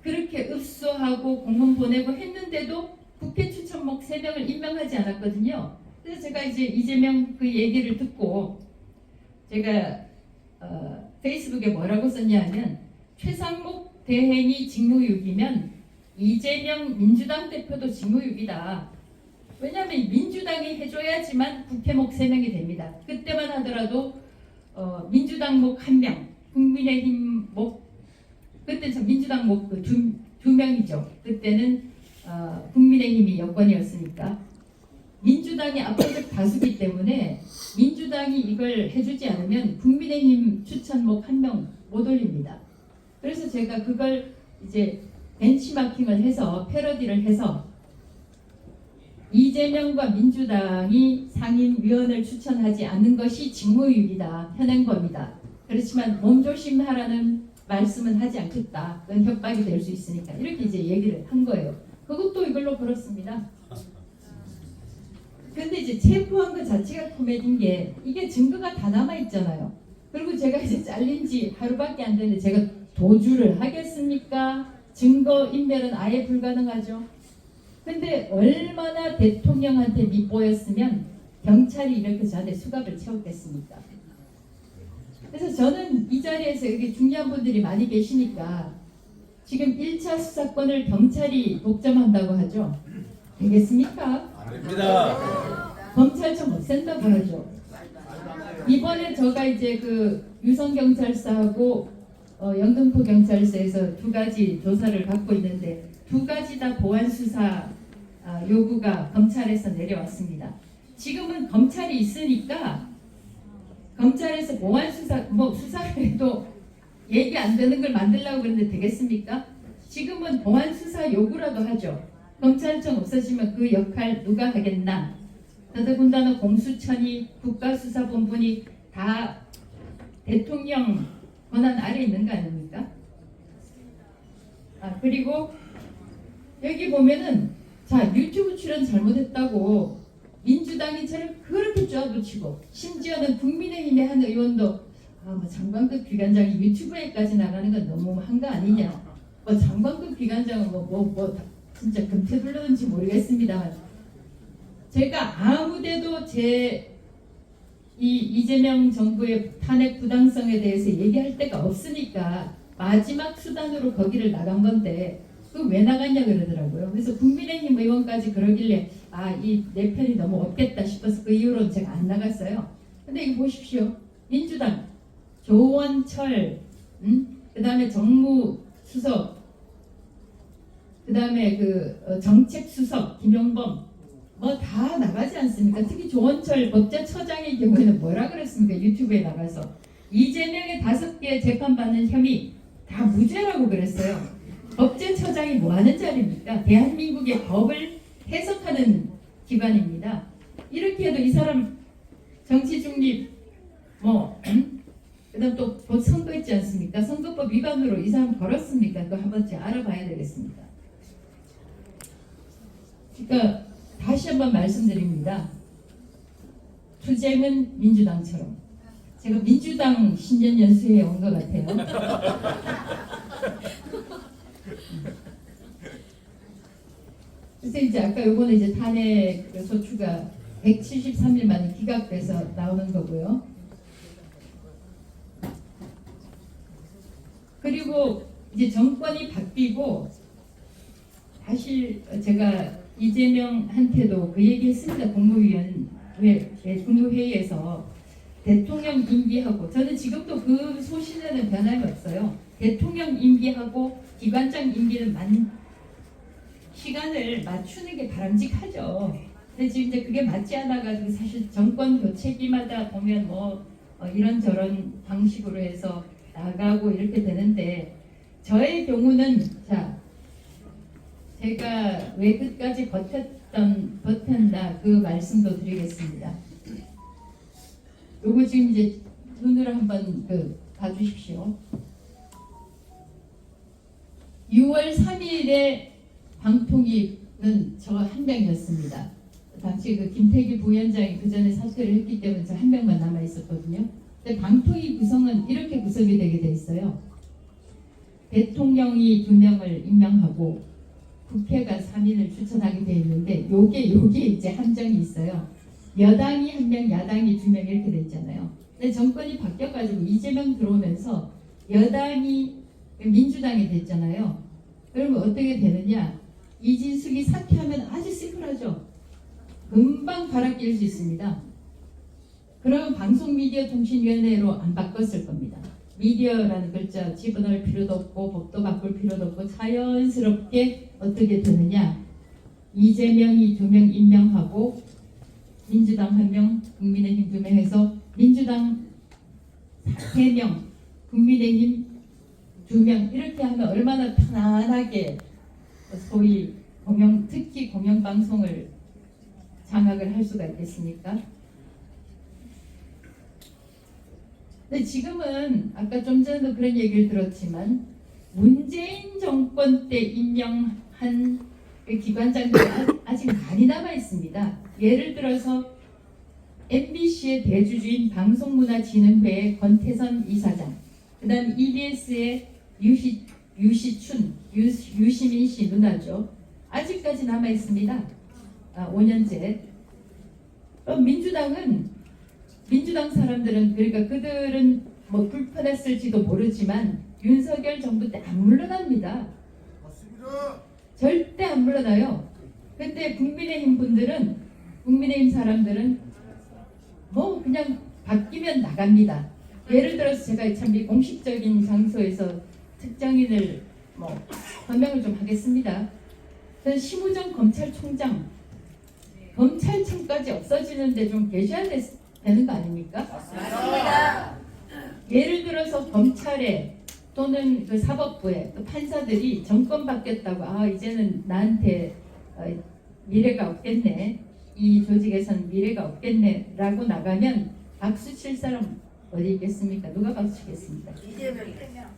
그렇게 읍소하고 공문 보내고 했는데도 국회 추천목 3명을 임명하지 않았거든요. 그래서 제가 이제 이재명 그 얘기를 듣고 제가 페이스북에 뭐라고 썼냐면 최상목 대행이 직무유기면 이재명 민주당 대표도 직무유기다. 왜냐하면 민주당이 해줘야지만 국회목 3명이 됩니다. 그때만 하더라도 민주당 목 1명, 국민의힘 목 그때 저 민주당 목 그 2명이죠. 그때는 국민의힘이 여권이었으니까 민주당이 압도적 다수기 때문에 민주당이 이걸 해주지 않으면 국민의힘 추천목 1명 못 올립니다. 그래서 제가 그걸 이제 벤치마킹을 해서 패러디를 해서 이재명과 민주당이 상임위원을 추천하지 않는 것이 직무유기다. 현행범이다. 그렇지만 몸조심하라는 말씀은 하지 않겠다. 그건 협박이 될 수 있으니까. 이렇게 이제 얘기를 한 거예요. 그것도 이걸로 벌었습니다. 근데 이제 체포한 것 자체가 코미디인 게 이게 증거가 다 남아있잖아요. 그리고 제가 이제 잘린 지 하루밖에 안 됐는데 제가 도주를 하겠습니까? 증거 인멸은 아예 불가능하죠. 근데 얼마나 대통령한테 밉보였으면 경찰이 이렇게 저한테 수갑을 채웠겠습니까? 그래서 저는 이 자리에서 여기 중요한 분들이 많이 계시니까 지금 1차 수사권을 경찰이 독점한다고 하죠. 되겠습니까? 됩니다. 검찰청 없앤다고 하죠. 이번에 제가 이제 그 유성경찰서하고 영등포 경찰서에서 두 가지 조사를 받고 있는데 두 가지 다 보안 수사 요구가 검찰에서 내려왔습니다. 지금은 검찰이 있으니까 검찰에서 보안 수사 수사를 해도 얘기 안 되는 걸 만들려고 그러는데 되겠습니까? 지금은 보안 수사 요구라도 하죠. 검찰청 없어지면 그 역할 누가 하겠나? 더더군다나 공수처니 국가수사본부니 다 대통령 권한 아래 있는 거 아닙니까? 그리고 여기 보면은 자 유튜브 출연 잘못했다고 민주당이 저를 그렇게 쪼아붙이고 심지어는 국민의힘의 한 의원도 뭐 장관급 비관장이 유튜브에까지 나가는 건 너무한 거 아니냐? 뭐 장관급 비관장은 뭐 진짜 금태 불렀는지 모르겠습니다만 제가 아무데도 이재명 정부의 탄핵 부당성에 대해서 얘기할 데가 없으니까 마지막 수단으로 거기를 나간 건데 그 왜 나갔냐 그러더라고요. 그래서 국민의힘 의원까지 그러길래 이 내 편이 너무 없겠다 싶어서 그 이후로는 제가 안 나갔어요. 근데 이거 보십시오. 민주당 조원철, 그 다음에 정무수석, 그 다음에 정책수석 김용범 뭐 다 나가지 않습니까? 특히 조원철 법제처장의 경우에는 뭐라 그랬습니까? 유튜브에 나가서 이재명의 5개 재판받는 혐의 다 무죄라고 그랬어요. 법제처장이 뭐 하는 자리입니까? 대한민국의 법을 해석하는 기관입니다. 이렇게 해도 이 사람 정치 중립 그다음 또 곧 선거했지 않습니까? 선거법 위반으로 이 사람 걸었습니까? 그거 한 번쯤 알아봐야 되겠습니다. 그러니까 다시 한번 말씀드립니다. 투쟁은 민주당처럼 제가 민주당 신년연수회에 온 것 같아요. 그래서 이제 아까 요거는 이제 탄핵 소추가 173일 만에 기각돼서 나오는 거고요. 그리고 이제 정권이 바뀌고 사실 제가 이재명한테도 그 얘기했습니다. 국무회의에서 대통령 임기하고 저는 지금도 그 소신에는 변함이 없어요. 대통령 임기하고 기관장 임기는 시간을 맞추는 게 바람직하죠. 근데 지금 이제 그게 맞지 않아가지고 사실 정권 교체기마다 보면 이런저런 방식으로 해서 나가고 이렇게 되는데 저의 경우는 제가 왜 끝까지 버텼나 그 말씀도 드리겠습니다. 요거 지금 이제 눈으로 한번 봐주십시오. 6월 3일에 방통위는 저 한 명이었습니다. 당시 김태기 부위원장이 그 전에 사퇴를 했기 때문에 저 한 명만 남아 있었거든요. 근데 방통위 구성은 이렇게 구성이 되게 돼 있어요. 대통령이 2명을 임명하고 국회가 3인을 추천하게 돼 있는데 요게 이제 함정이 있어요. 여당이 1명, 야당이 2명 이렇게 돼 있잖아요. 근데 정권이 바뀌어가지고 이재명 들어오면서 여당이 민주당이 됐잖아요. 그러면 어떻게 되느냐? 이진숙이 사퇴하면 아주 심플하죠. 금방 바람낄 수 있습니다. 그러면 방송미디어통신위원회로 안 바꿨을 겁니다. 미디어라는 글자 집어넣을 필요도 없고 법도 바꿀 필요도 없고 자연스럽게 어떻게 되느냐? 이재명이 2명 임명하고 민주당 1명, 국민의힘 2명 해서 민주당 3명, 국민의힘 2명 이렇게 하면 얼마나 편안하게 소위 특히 공영방송을 장악을 할 수가 있겠습니까? 근데 지금은 아까 좀 전에도 그런 얘기를 들었지만 문재인 정권 때 임명한 기관장들이 아직 많이 남아 있습니다. 예를 들어서 MBC의 대주주인 방송문화진흥회의 권태선 이사장, 그 다음 EBS의 유시민 씨 누나죠. 아직까지 남아 있습니다. 5년째. 민주당 사람들은 그러니까 그들은 뭐 불편했을지도 모르지만 윤석열 정부 때 안 물러납니다. 절대 안 물러나요. 근데 국민의힘 사람들은 뭐 그냥 바뀌면 나갑니다. 예를 들어서 제가 참 이 공식적인 장소에서 특정인을 뭐 설명을 좀 하겠습니다. 저는 심우정 검찰청까지 없어지는데 좀 계셔야 되는 거 아닙니까? 맞습니다. 예를 들어서 검찰에 또는 그 사법부에 또 판사들이 정권 바뀌었다고 이제는 나한테 미래가 없겠네, 이 조직에선 미래가 없겠네 라고 나가면 박수 칠 사람 어디 있겠습니까? 누가 박수 치겠습니까?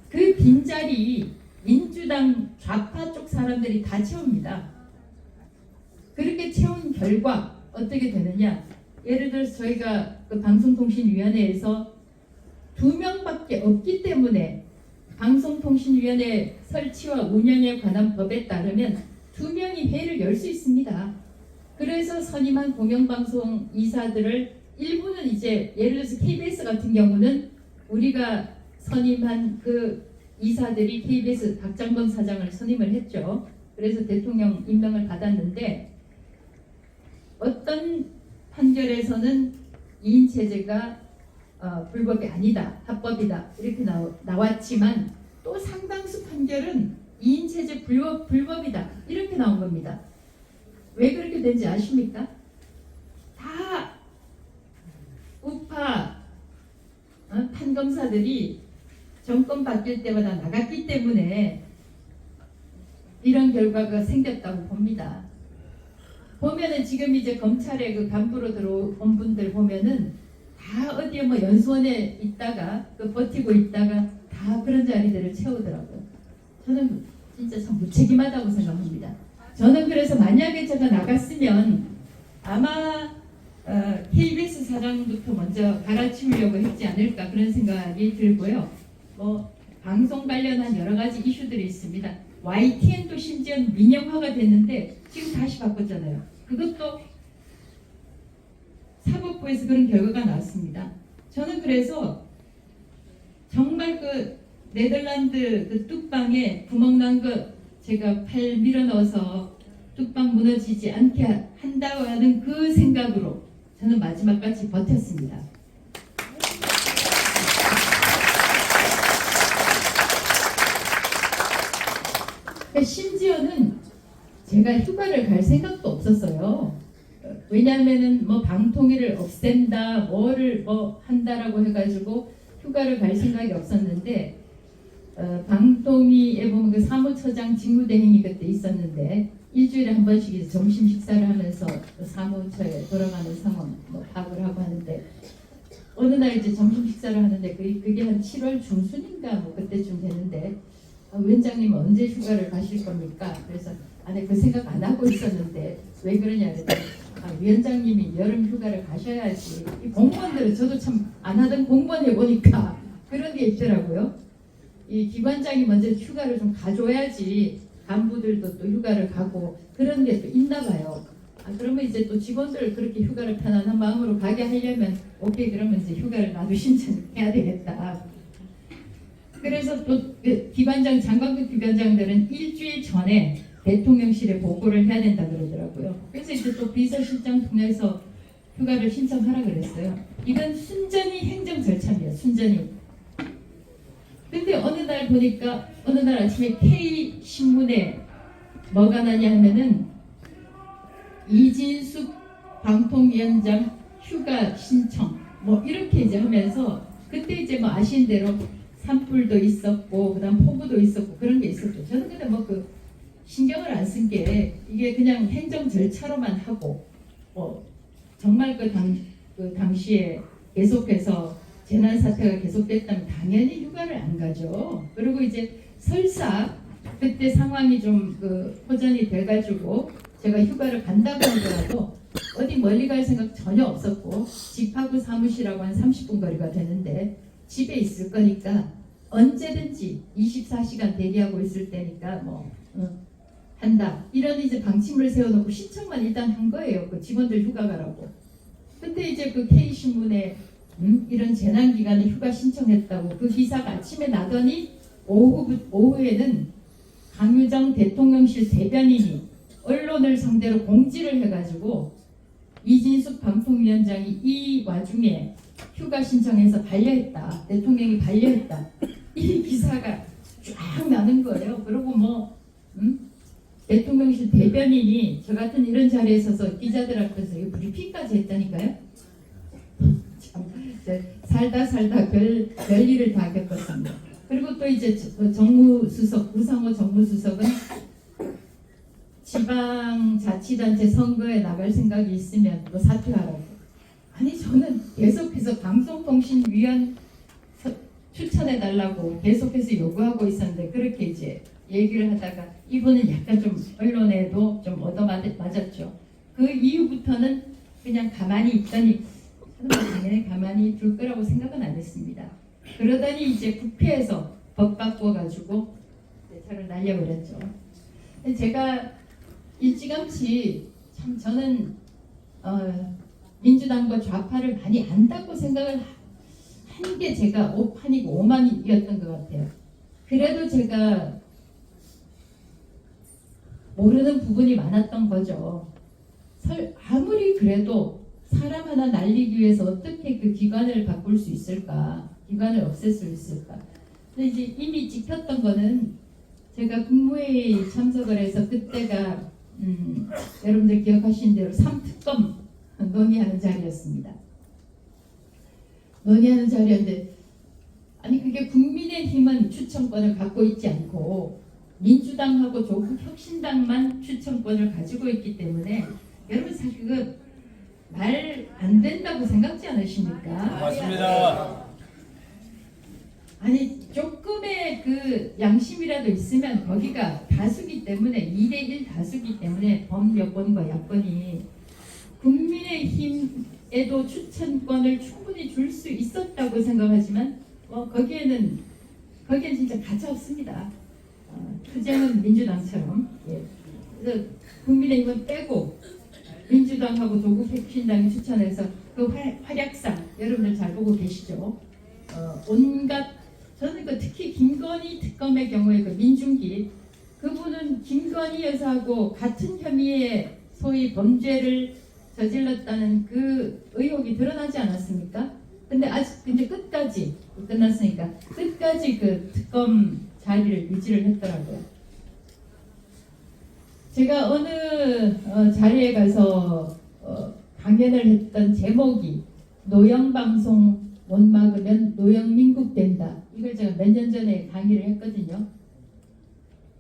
그 빈자리 민주당 좌파 쪽 사람들이 다 채웁니다. 그렇게 채운 결과 어떻게 되느냐, 예를 들어서 저희가 그 방송통신위원회에서 2명밖에 없기 때문에 방송통신위원회 설치와 운영에 관한 법에 따르면 2명이 회의를 열 수 있습니다. 그래서 선임한 공영방송 이사들을 일부는 이제 예를 들어서 KBS 같은 경우는 우리가 선임한 그 이사들이 KBS 박장범 사장을 선임을 했죠. 그래서 대통령 임명을 받았는데 어떤 판결에서는 이인체제가 불법이 아니다, 합법이다 이렇게 나왔지만 또 상당수 판결은 이인체제 불법이다 이렇게 나온 겁니다. 왜 그렇게 된지 아십니까? 다 우파 판검사들이 정권 바뀔 때마다 나갔기 때문에 이런 결과가 생겼다고 봅니다. 보면은 지금 이제 검찰에 그 간부로 들어온 분들 보면은 다 어디에 뭐 연수원에 있다가 그 버티고 있다가 다 그런 자리들을 채우더라고요. 저는 진짜 참 무책임하다고 생각합니다. 저는 그래서 만약에 제가 나갔으면 아마 KBS 사장부터 먼저 갈아치우려고 했지 않을까 그런 생각이 들고요. 뭐 방송 관련한 여러 가지 이슈들이 있습니다. YTN도 심지어 민영화가 됐는데 지금 다시 바꿨잖아요. 그것도 사법부에서 그런 결과가 나왔습니다. 저는 그래서 정말 그 네덜란드 그 뚝방에 구멍 난 거 제가 팔 밀어 넣어서 뚝방 무너지지 않게 한다고 하는 그 생각으로 저는 마지막까지 버텼습니다. 심지어는 제가 휴가를 갈 생각도 없었어요. 왜냐하면은 뭐 방통위를 없앤다, 뭐를 뭐 한다라고 해가지고 휴가를 갈 생각이 없었는데 방통위에 보면 그 사무처장 직무대행이 그때 있었는데 일주일에 한 번씩 이제 점심 식사를 하면서 그 사무처에 돌아가는 상황 뭐 파악을 하고 하는데 어느 날 이제 점심 식사를 하는데 그게 한 7월 중순인가 뭐 그때쯤 되는데 위원장님 언제 휴가를 가실 겁니까? 그래서 아니 그 생각 안 하고 있었는데 왜 그러냐 그랬더니 위원장님이 여름 휴가를 가셔야지. 이 공무원들은 저도 참 안 하던 공무원 해보니까 그런 게 있더라고요. 이 기관장이 먼저 휴가를 좀 가줘야지 간부들도 또 휴가를 가고 그런 게 또 있나 봐요. 그러면 이제 또 직원들 그렇게 휴가를 편안한 마음으로 가게 하려면 오케이 그러면 이제 휴가를 나도 신청해야 되겠다. 그래서 또 그 기관장, 장관급 기관장들은 일주일 전에 대통령실에 보고를 해야 된다 그러더라고요. 그래서 이제 또 비서실장 통해서 휴가를 신청하라 그랬어요. 이건 순전히 행정 절차입니다. 순전히. 근데 어느 날 보니까 어느 날 아침에 K신문에 뭐가 나냐 하면은 이진숙 방통위원장 휴가 신청 뭐 이렇게 이제 하면서 그때 이제 뭐 아시는 대로 산불도 있었고 그다음 폭우도 있었고 그런 게 있었죠. 저는 근데 뭐 그 신경을 안 쓴 게 이게 그냥 행정 절차로만 하고 정말 그 당시에 계속해서 재난 사태가 계속됐다면 당연히 휴가를 안 가죠. 그리고 이제 설사 그때 상황이 좀 그 호전이 돼가지고 제가 휴가를 간다고 하더라도 어디 멀리 갈 생각 전혀 없었고 집하고 사무실하고 한 30분 거리가 되는데 집에 있을 거니까 언제든지 24시간 대기하고 있을 때니까 뭐 한다. 이런 이제 방침을 세워놓고 신청만 일단 한 거예요. 그 직원들 휴가 가라고. 근데 이제 그 K신문에 이런 재난기간에 휴가 신청했다고 그 기사가 아침에 나더니 오후에는 강유정 대통령실 대변인이 언론을 상대로 공지를 해가지고 이진숙 방통위원장이 이 와중에 휴가 신청해서 반려했다. 대통령이 반려했다. 이 기사가 쫙 나는 거예요. 그리고 뭐 대통령실 대변인이 저 같은 이런 자리에 서서 기자들 앞에서 이 브리핑까지 했다니까요. 참 살다 별일을 다 겪었습니다. 그리고 또 이제 정무수석 우상호 정무수석은 지방자치단체 선거에 나갈 생각이 있으면 또 사퇴하라고. 아니 저는 계속해서 방송통신위원 추천해달라고 계속해서 요구하고 있었는데 그렇게 이제 얘기를 하다가 이분은 약간 좀 언론에도 좀 얻어맞았죠. 그 이후부터는 그냥 가만히 있더니 저는 당연히 가만히 둘 거라고 생각은 안 했습니다. 그러더니 이제 국회에서 법 바꿔가지고 차를 날려버렸죠. 제가 일찌감치 참 저는 민주당과 좌파를 많이 안다고 생각을 한 게 제가 오판이고 오만이었던 것 같아요. 그래도 제가 모르는 부분이 많았던 거죠. 아무리 그래도 사람 하나 날리기 위해서 어떻게 그 기관을 바꿀 수 있을까? 기관을 없앨 수 있을까? 근데 이제 이미 찍혔던 거는 제가 국무회의 참석을 해서 그때가 여러분들 기억하시는 대로 3특검 논의하는 자리였습니다. 논의하는 자리였는데 아니 그게 국민의힘은 추천권을 갖고 있지 않고 민주당하고 조국혁신당만 추천권을 가지고 있기 때문에 여러분 사실 그 말 안 된다고 생각지 않으십니까? 맞습니다. 아니 조금의 그 양심이라도 있으면 거기가 다수기 때문에 2대1 다수기 때문에 범여권과 야권이 국민의힘에도 추천권을 충분히 줄 수 있었다고 생각하지만 거기에는 진짜 가차 없습니다. 투쟁은 민주당처럼 그래서 국민의힘은 빼고 민주당하고 조국혁신당이 추천해서 그 활약상 여러분들 잘 보고 계시죠. 온갖 저는 특히 김건희 특검의 경우에 그 민중기 그분은 김건희 여사하고 같은 혐의의 소위 범죄를 저질렀다는 그 의혹이 드러나지 않았습니까? 근데 끝까지 끝났으니까 끝까지 그 특검 자리를 유지를 했더라고요. 제가 어느 자리에 가서 강연을 했던 제목이 노영방송 못 막으면 노영민국 된다. 이걸 제가 몇 년 전에 강의를 했거든요.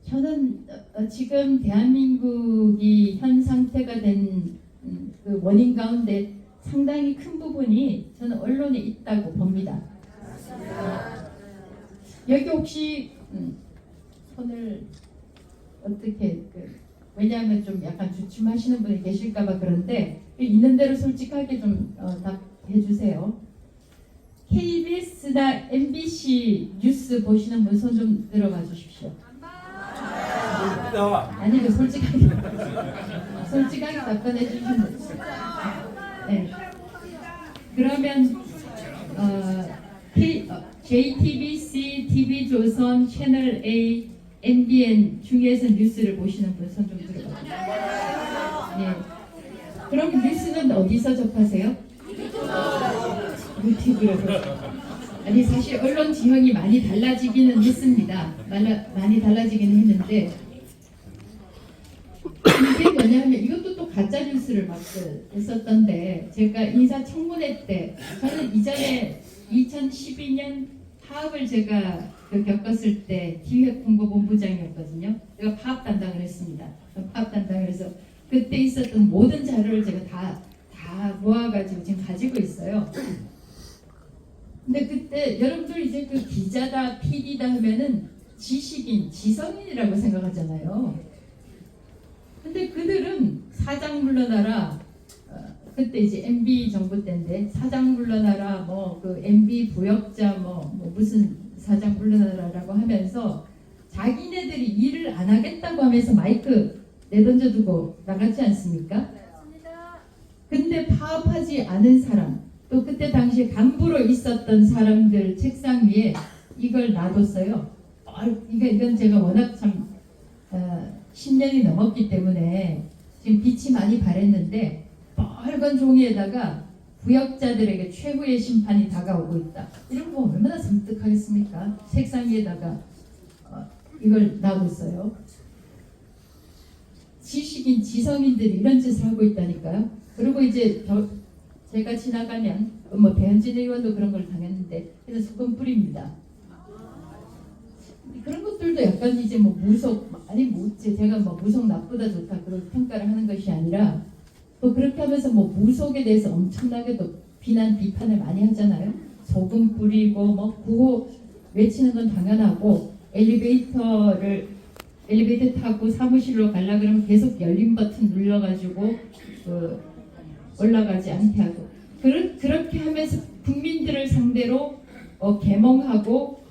저는 지금 대한민국이 현 상태가 된 그 원인 가운데 상당히 큰 부분이 저는 언론에 있다고 봅니다. 여기 혹시 손을 어떻게 왜냐하면 좀 약간 주춤하시는 분이 계실까봐 그런데 있는 대로 솔직하게 좀 답해 주세요. KBS나 MBC 뉴스 보시는 분 손 좀 들어봐 주십시오. 아니 그 솔직하게 답변해 주시면 네. 그러면 JTBC, TV조선, 채널A, MBN 중에서 뉴스를 보시는 분 손 좀 들어봐 주세요. 네. 그럼 뉴스는 어디서 접하세요? 유튜브로. 아니 사실 언론 지형이 많이 달라지기는 했습니다. 많이 달라지기는 했는데 이게 뭐냐면 이것도 또 가짜 뉴스를 막 했었던데 제가 인사청문회 때 저는 이전에 2012년 파업을 제가 겪었을 때 기획홍보본부장이었거든요. 제가 파업 담당을 했습니다. 파업 담당을 해서 그때 있었던 모든 자료를 제가 다 모아가지고 지금 가지고 있어요. 근데 그때 여러분들 이제 그 기자다, PD다 하면은 지식인, 지성인이라고 생각하잖아요. 근데 그들은 사장 물러나라, 그때 이제 MB 정부 때인데 사장 물러나라, 뭐 그 MB 부역자, 뭐 무슨 사장 물러나라라고 하면서 자기네들이 일을 일을 안 하겠다고 하면서 마이크 내던져두고 나갔지 않습니까? 근데 파업하지 않은 사람, 또 그때 당시에 간부로 있었던 사람들 책상 위에 이걸 놔뒀어요. 이건 제가 워낙 참 10년이 넘었기 때문에 지금 빛이 많이 바랬는데 빨간 종이에다가 부역자들에게 최후의 심판이 다가오고 있다. 이런 거 얼마나 섬뜩하겠습니까? 책상 위에다가 이걸 놔뒀어요. 지식인, 지성인들이 이런 짓을 하고 있다니까요. 그리고 이제 제가 지나가면 뭐 배현진 의원도 그런 걸 당했는데 그래서 소금 뿌립니다. 그런 것들도 약간 이제 뭐 무속 아니 뭐 제가 뭐 무속 나쁘다 좋다 그런 평가를 하는 것이 아니라 또 그렇게 하면서 뭐 무속에 대해서 엄청나게도 비판을 많이 하잖아요. 소금 뿌리고 뭐 구호 외치는 건 당연하고 엘리베이터 타고 사무실로 가려 그러면 계속 열린 버튼 눌러가지고 올라가지 않게 하고 그렇게 하면서 국민들을 상대로 계몽하고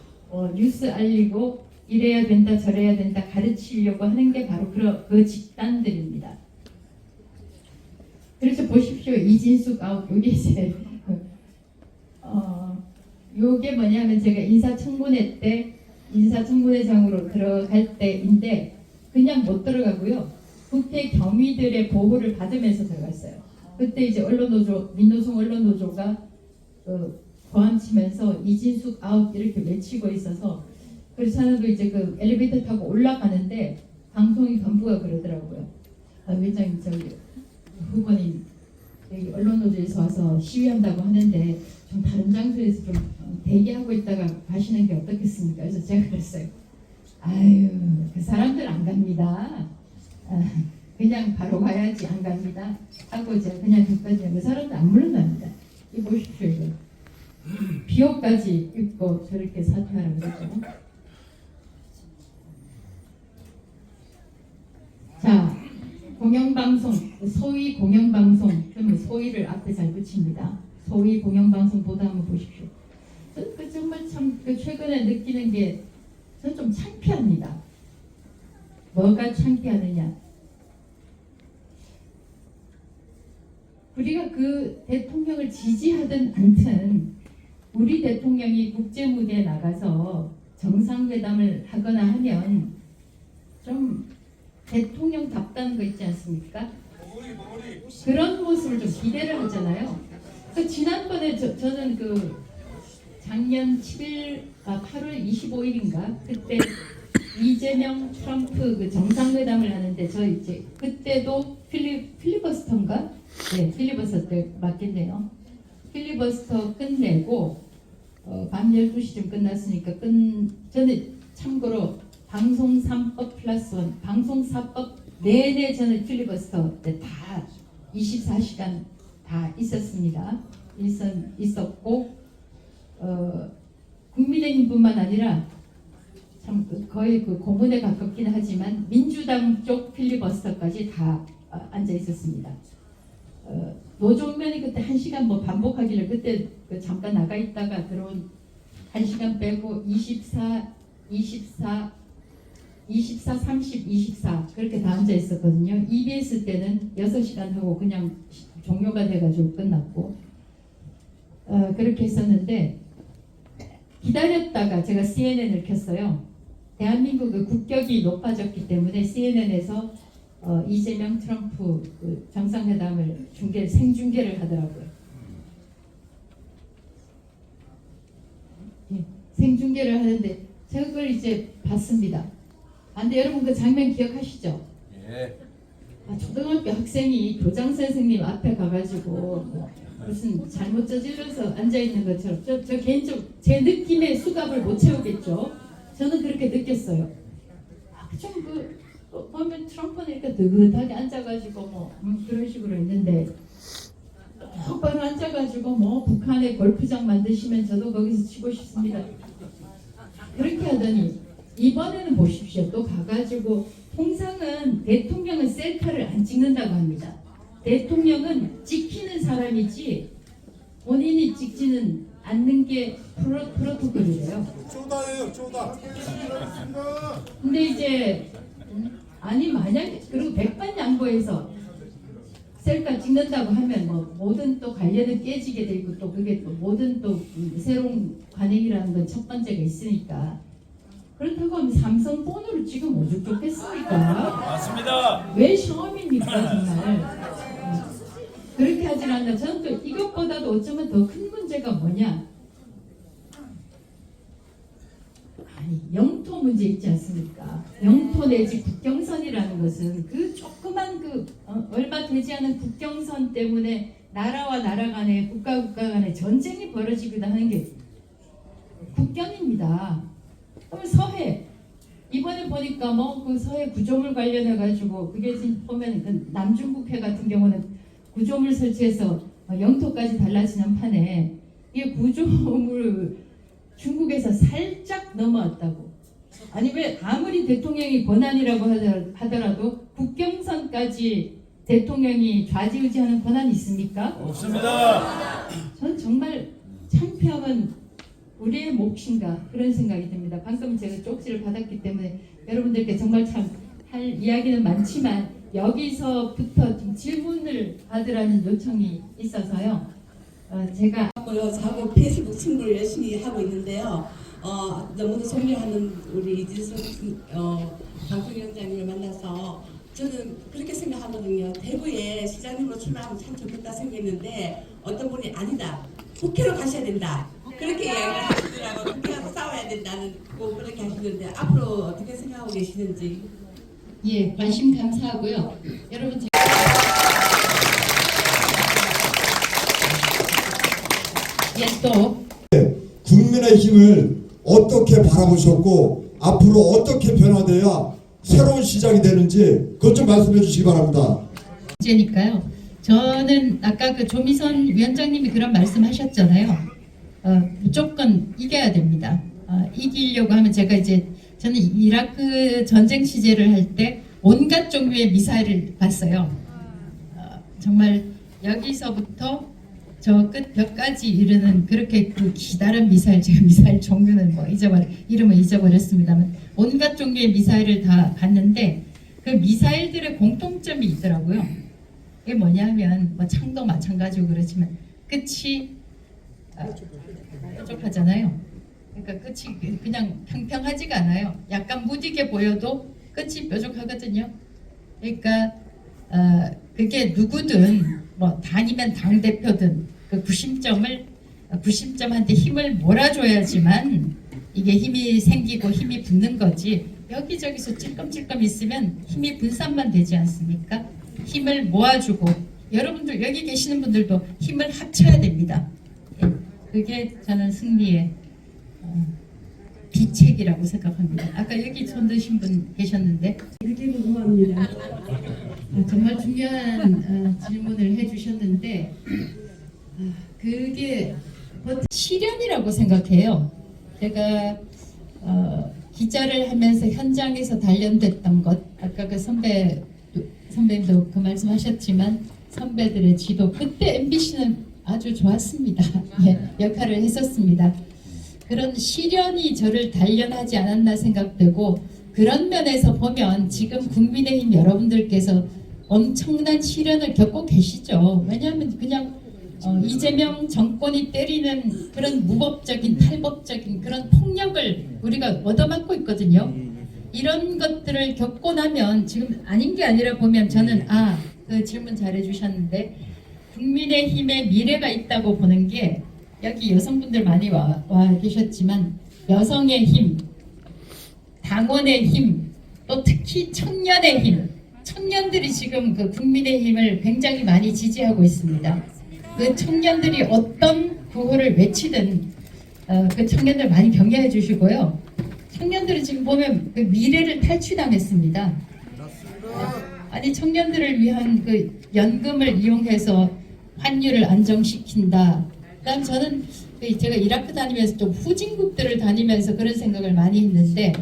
뉴스 알리고 이래야 된다 저래야 된다 가르치려고 하는 게 바로 그 집단들입니다. 그래서 보십시오. 이진숙 아웃 요게 이제 요게 뭐냐면 제가 인사청문회장으로 들어갈 때인데 그냥 못 들어가고요. 국회 경위들의 보호를 받으면서 들어갔어요. 그때 이제 언론노조 민노총 언론노조가 고함치면서 이진숙 아웃 이렇게 외치고 있어서 그래서 저는 이제 그 엘리베이터 타고 올라가는데 방송이 간부가 그러더라고요. 회장님 저기 후보님 여기 언론노조에서 와서 시위한다고 하는데 좀 다른 장소에서 좀 대기하고 있다가 가시는 게 어떻겠습니까? 그래서 제가 그랬어요. 아유 그 사람들 안 갑니다. 그냥 바로 가야지 안 갑니다. 하고 제가 그냥 그까지 그 사람들 안 물러납니다. 이 보십시오 이거. 비호까지 입고 저렇게 사퇴하라고 그러죠. 자, 공영방송, 소위 공영방송, 그러면 소위를 앞에 잘 붙입니다. 소위 공영방송 보다 한번 보십시오. 그 정말 참 최근에 느끼는 게 전 좀 창피합니다. 뭐가 창피하느냐? 우리가 그 대통령을 지지하든 않든 우리 대통령이 국제무대에 나가서 정상회담을 하거나 하면 좀 대통령답다는 거 있지 않습니까? 그런 모습을 좀 기대를 하잖아요. 그 지난번에 저는 그 작년 8월 25일인가 그때 이재명 트럼프 그 정상회담을 하는데 저 이제 그때도 필리버스터인가? 네, 필리버스터 때 맞겠네요. 필리버스터 끝내고 밤 12시쯤 끝났으니까 저는 참고로 방송 3법 플러스 1 방송 4법 내내 저는 필리버스터 때 다 24시간 다 있었습니다. 있었고 국민의힘뿐만 아니라 참 거의 그 고문에 가깝긴 하지만 민주당 쪽 필리버스터까지 다 앉아 있었습니다. 노종면이 그때 1시간 뭐 반복하길래 그때 잠깐 나가 있다가 들어온 1시간 빼고 24, 30, 24 그렇게 다 앉아 있었거든요. EBS 때는 6시간 하고 그냥 종료가 돼가지고 끝났고 그렇게 했었는데 기다렸다가 제가 CNN을 켰어요. 대한민국의 국격이 높아졌기 때문에 CNN에서 이재명 트럼프 그 정상회담을 생중계를 하더라고요. 예, 생중계를 하는데 제가 그걸 이제 봤습니다. 근데 여러분 그 장면 기억하시죠? 예. 초등학교 학생이 교장 선생님 앞에 가가지고 무슨 잘못 저질러서 앉아있는 것처럼 저 개인적으로 제 느낌의 수갑을 못 채우겠죠. 저는 그렇게 느꼈어요. 좀 보면 트럼프는 이렇게 느긋하게 앉아가지고 뭐 그런 식으로 있는데 똑바로 앉아가지고 뭐 북한에 골프장 만드시면 저도 거기서 치고 싶습니다. 그렇게 하더니 이번에는 보십시오. 또 가가지고 통상은 대통령은 셀카를 안 찍는다고 합니다. 대통령은 찍히는 사람이지 본인이 찍지는 않는 게 프로토콜이래요. 쪼다예요, 쪼다. 근데 이제 아니 만약에 그리고 백번 양보해서 셀카 찍는다고 하면 뭐 모든 또 관련은 깨지게 되고 또 그게 또 모든 또 새로운 관행이라는 건 첫 번째가 있으니까 그렇다고 하면 삼성 폰으로 지금 오죽 좋겠습니까? 맞습니다. 왜 시험입니까 정말? 그렇게 하질 않나. 저는 또 이것보다도 어쩌면 더 큰 문제가 뭐냐? 아니 영토 문제 있지 않습니까? 영토 내지 국경선이라는 것은 그 조그만 얼마 되지 않은 국경선 때문에 나라와 나라 간에 국가 간에 전쟁이 벌어지기도 하는 게 국경입니다. 그럼 서해 이번에 보니까 뭐 그 서해 구조물 관련해 가지고 그게 지금 보면 그 남중국해 같은 경우는 구조물 설치해서 영토까지 달라지는 판에 이게 구조물 중국에서 살짝 넘어왔다고. 아니 왜 아무리 대통령이 권한이라고 하더라도 국경선까지 대통령이 좌지우지하는 권한이 있습니까? 없습니다. 전 정말 창피함은 우리의 몫인가 그런 생각이 듭니다. 방금 제가 쪽지를 받았기 때문에 여러분들께 정말 참 할 이야기는 많지만 여기서부터 좀 질문을 받으라는 요청이 있어서요. 제가 저하고 페이스북 친구를 열심히 하고 있는데요. 너무도 존경하는 우리 이진석 방통위원장님을 만나서 저는 그렇게 생각하거든요. 대구에 시장님으로 출마하면 참 좋겠다 생각했는데 어떤 분이 아니다. 국회로 가셔야 된다. 그렇게 이야기를 하시더라고요. 국회하고 싸워야 된다는 꼭 그렇게 하시는데 앞으로 어떻게 생각하고 계시는지. 예, 관심 감사하고요. 여러분 예, 또 국민의 힘을 어떻게 바라보셨고 앞으로 어떻게 변화돼야 새로운 시작이 되는지 그것 좀 말씀해 주시기 바랍니다. 문제니까요. 저는 아까 그 조미선 위원장님이 그런 말씀하셨잖아요. 무조건 이겨야 됩니다. 이기려고 하면 저는 이라크 전쟁 취재를 할 때 온갖 종류의 미사일을 봤어요. 정말 여기서부터 저 끝 벽까지 이르는 그렇게 그 기다란 미사일, 제가 미사일 종류는 뭐 이름을 잊어버렸습니다만 온갖 종류의 미사일을 다 봤는데 그 미사일들의 공통점이 있더라고요. 이게 뭐냐면 뭐 창도 마찬가지고 그렇지만 끝이 뾰족하잖아요. 그러니까 끝이 그냥 평평하지가 않아요. 약간 무디게 보여도 끝이 뾰족하거든요. 그러니까 그게 누구든 뭐 당이면 당 대표든 그 구심점한테 힘을 몰아줘야지만 이게 힘이 생기고 힘이 붙는 거지. 여기저기서 찔끔찔끔 있으면 힘이 분산만 되지 않습니까? 힘을 모아주고 여러분들 여기 계시는 분들도 힘을 합쳐야 됩니다. 예, 그게 저는 승리의 비책이라고 생각합니다. 아까 여기 손 드신 분 계셨는데 그게 궁금합니다. 정말 중요한 질문을 해주셨는데 그게 시련이라고 생각해요. 제가 기자를 하면서 현장에서 단련됐던 것 아까 그 선배님도 그 말씀하셨지만 선배들의 지도 그때 MBC는 아주 좋았습니다. 예, 역할을 했었습니다. 그런 시련이 저를 단련하지 않았나 생각되고 그런 면에서 보면 지금 국민의힘 여러분들께서 엄청난 시련을 겪고 계시죠. 왜냐하면 그냥 이재명 정권이 때리는 그런 무법적인 탈법적인 그런 폭력을 우리가 얻어맞고 있거든요. 이런 것들을 겪고 나면 지금 아닌 게 아니라 보면 저는 그 질문 잘해 주셨는데 국민의힘의 미래가 있다고 보는 게 여기 여성분들 많이 와 계셨지만 여성의 힘, 당원의 힘, 또 특히 청년의 힘, 청년들이 지금 그 국민의힘을 굉장히 많이 지지하고 있습니다. 그 청년들이 어떤 구호를 외치든 그 청년들 많이 격려해 주시고요. 청년들은 지금 보면 그 미래를 탈취당했습니다. 아니 청년들을 위한 그 연금을 이용해서 환율을 안정시킨다. 그다음 저는 제가 이라크 다니면서 좀 후진국들을 다니면서 그런 생각을 많이 했는데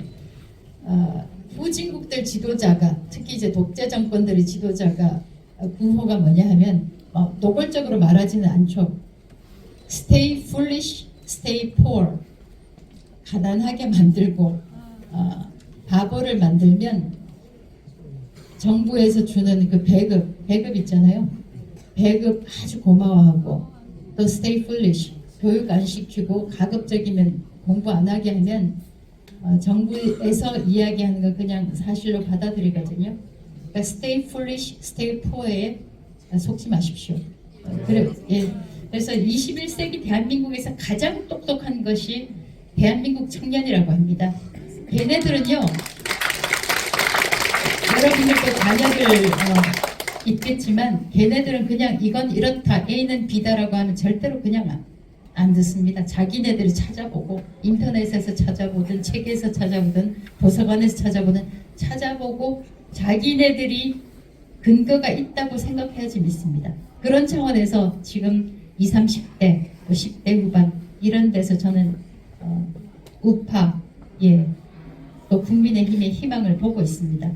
후진국들 지도자가 특히 이제 독재 정권들의 지도자가 구호가 뭐냐 하면 노골적으로 말하지는 않죠. Stay foolish, stay poor. 가난하게 만들고 바보를 만들면 정부에서 주는 그 배급 있잖아요. 배급 아주 고마워하고 또 stay foolish 교육 안 시키고 가급적이면 공부 안 하게 하면 정부에서 이야기하는 거 그냥 사실로 받아들이거든요. 그러니까 stay foolish, stay poor에 속지 마십시오. 그래서 21세기 대한민국에서 가장 똑똑한 것이 대한민국 청년이라고 합니다. 걔네들은요, 여러분들도 자녀들 있겠지만 걔네들은 그냥 이건 이렇다, A는 B다라고 하면 절대로 그냥 안 듣습니다. 자기네들이 찾아보고 인터넷에서 찾아보든 책에서 찾아보든 도서관에서 찾아보고 자기네들이 근거가 있다고 생각해야지 믿습니다. 그런 차원에서 지금 20, 30대, 10대 후반 이런 데서 저는 우파, 또 국민의힘의 희망을 보고 있습니다.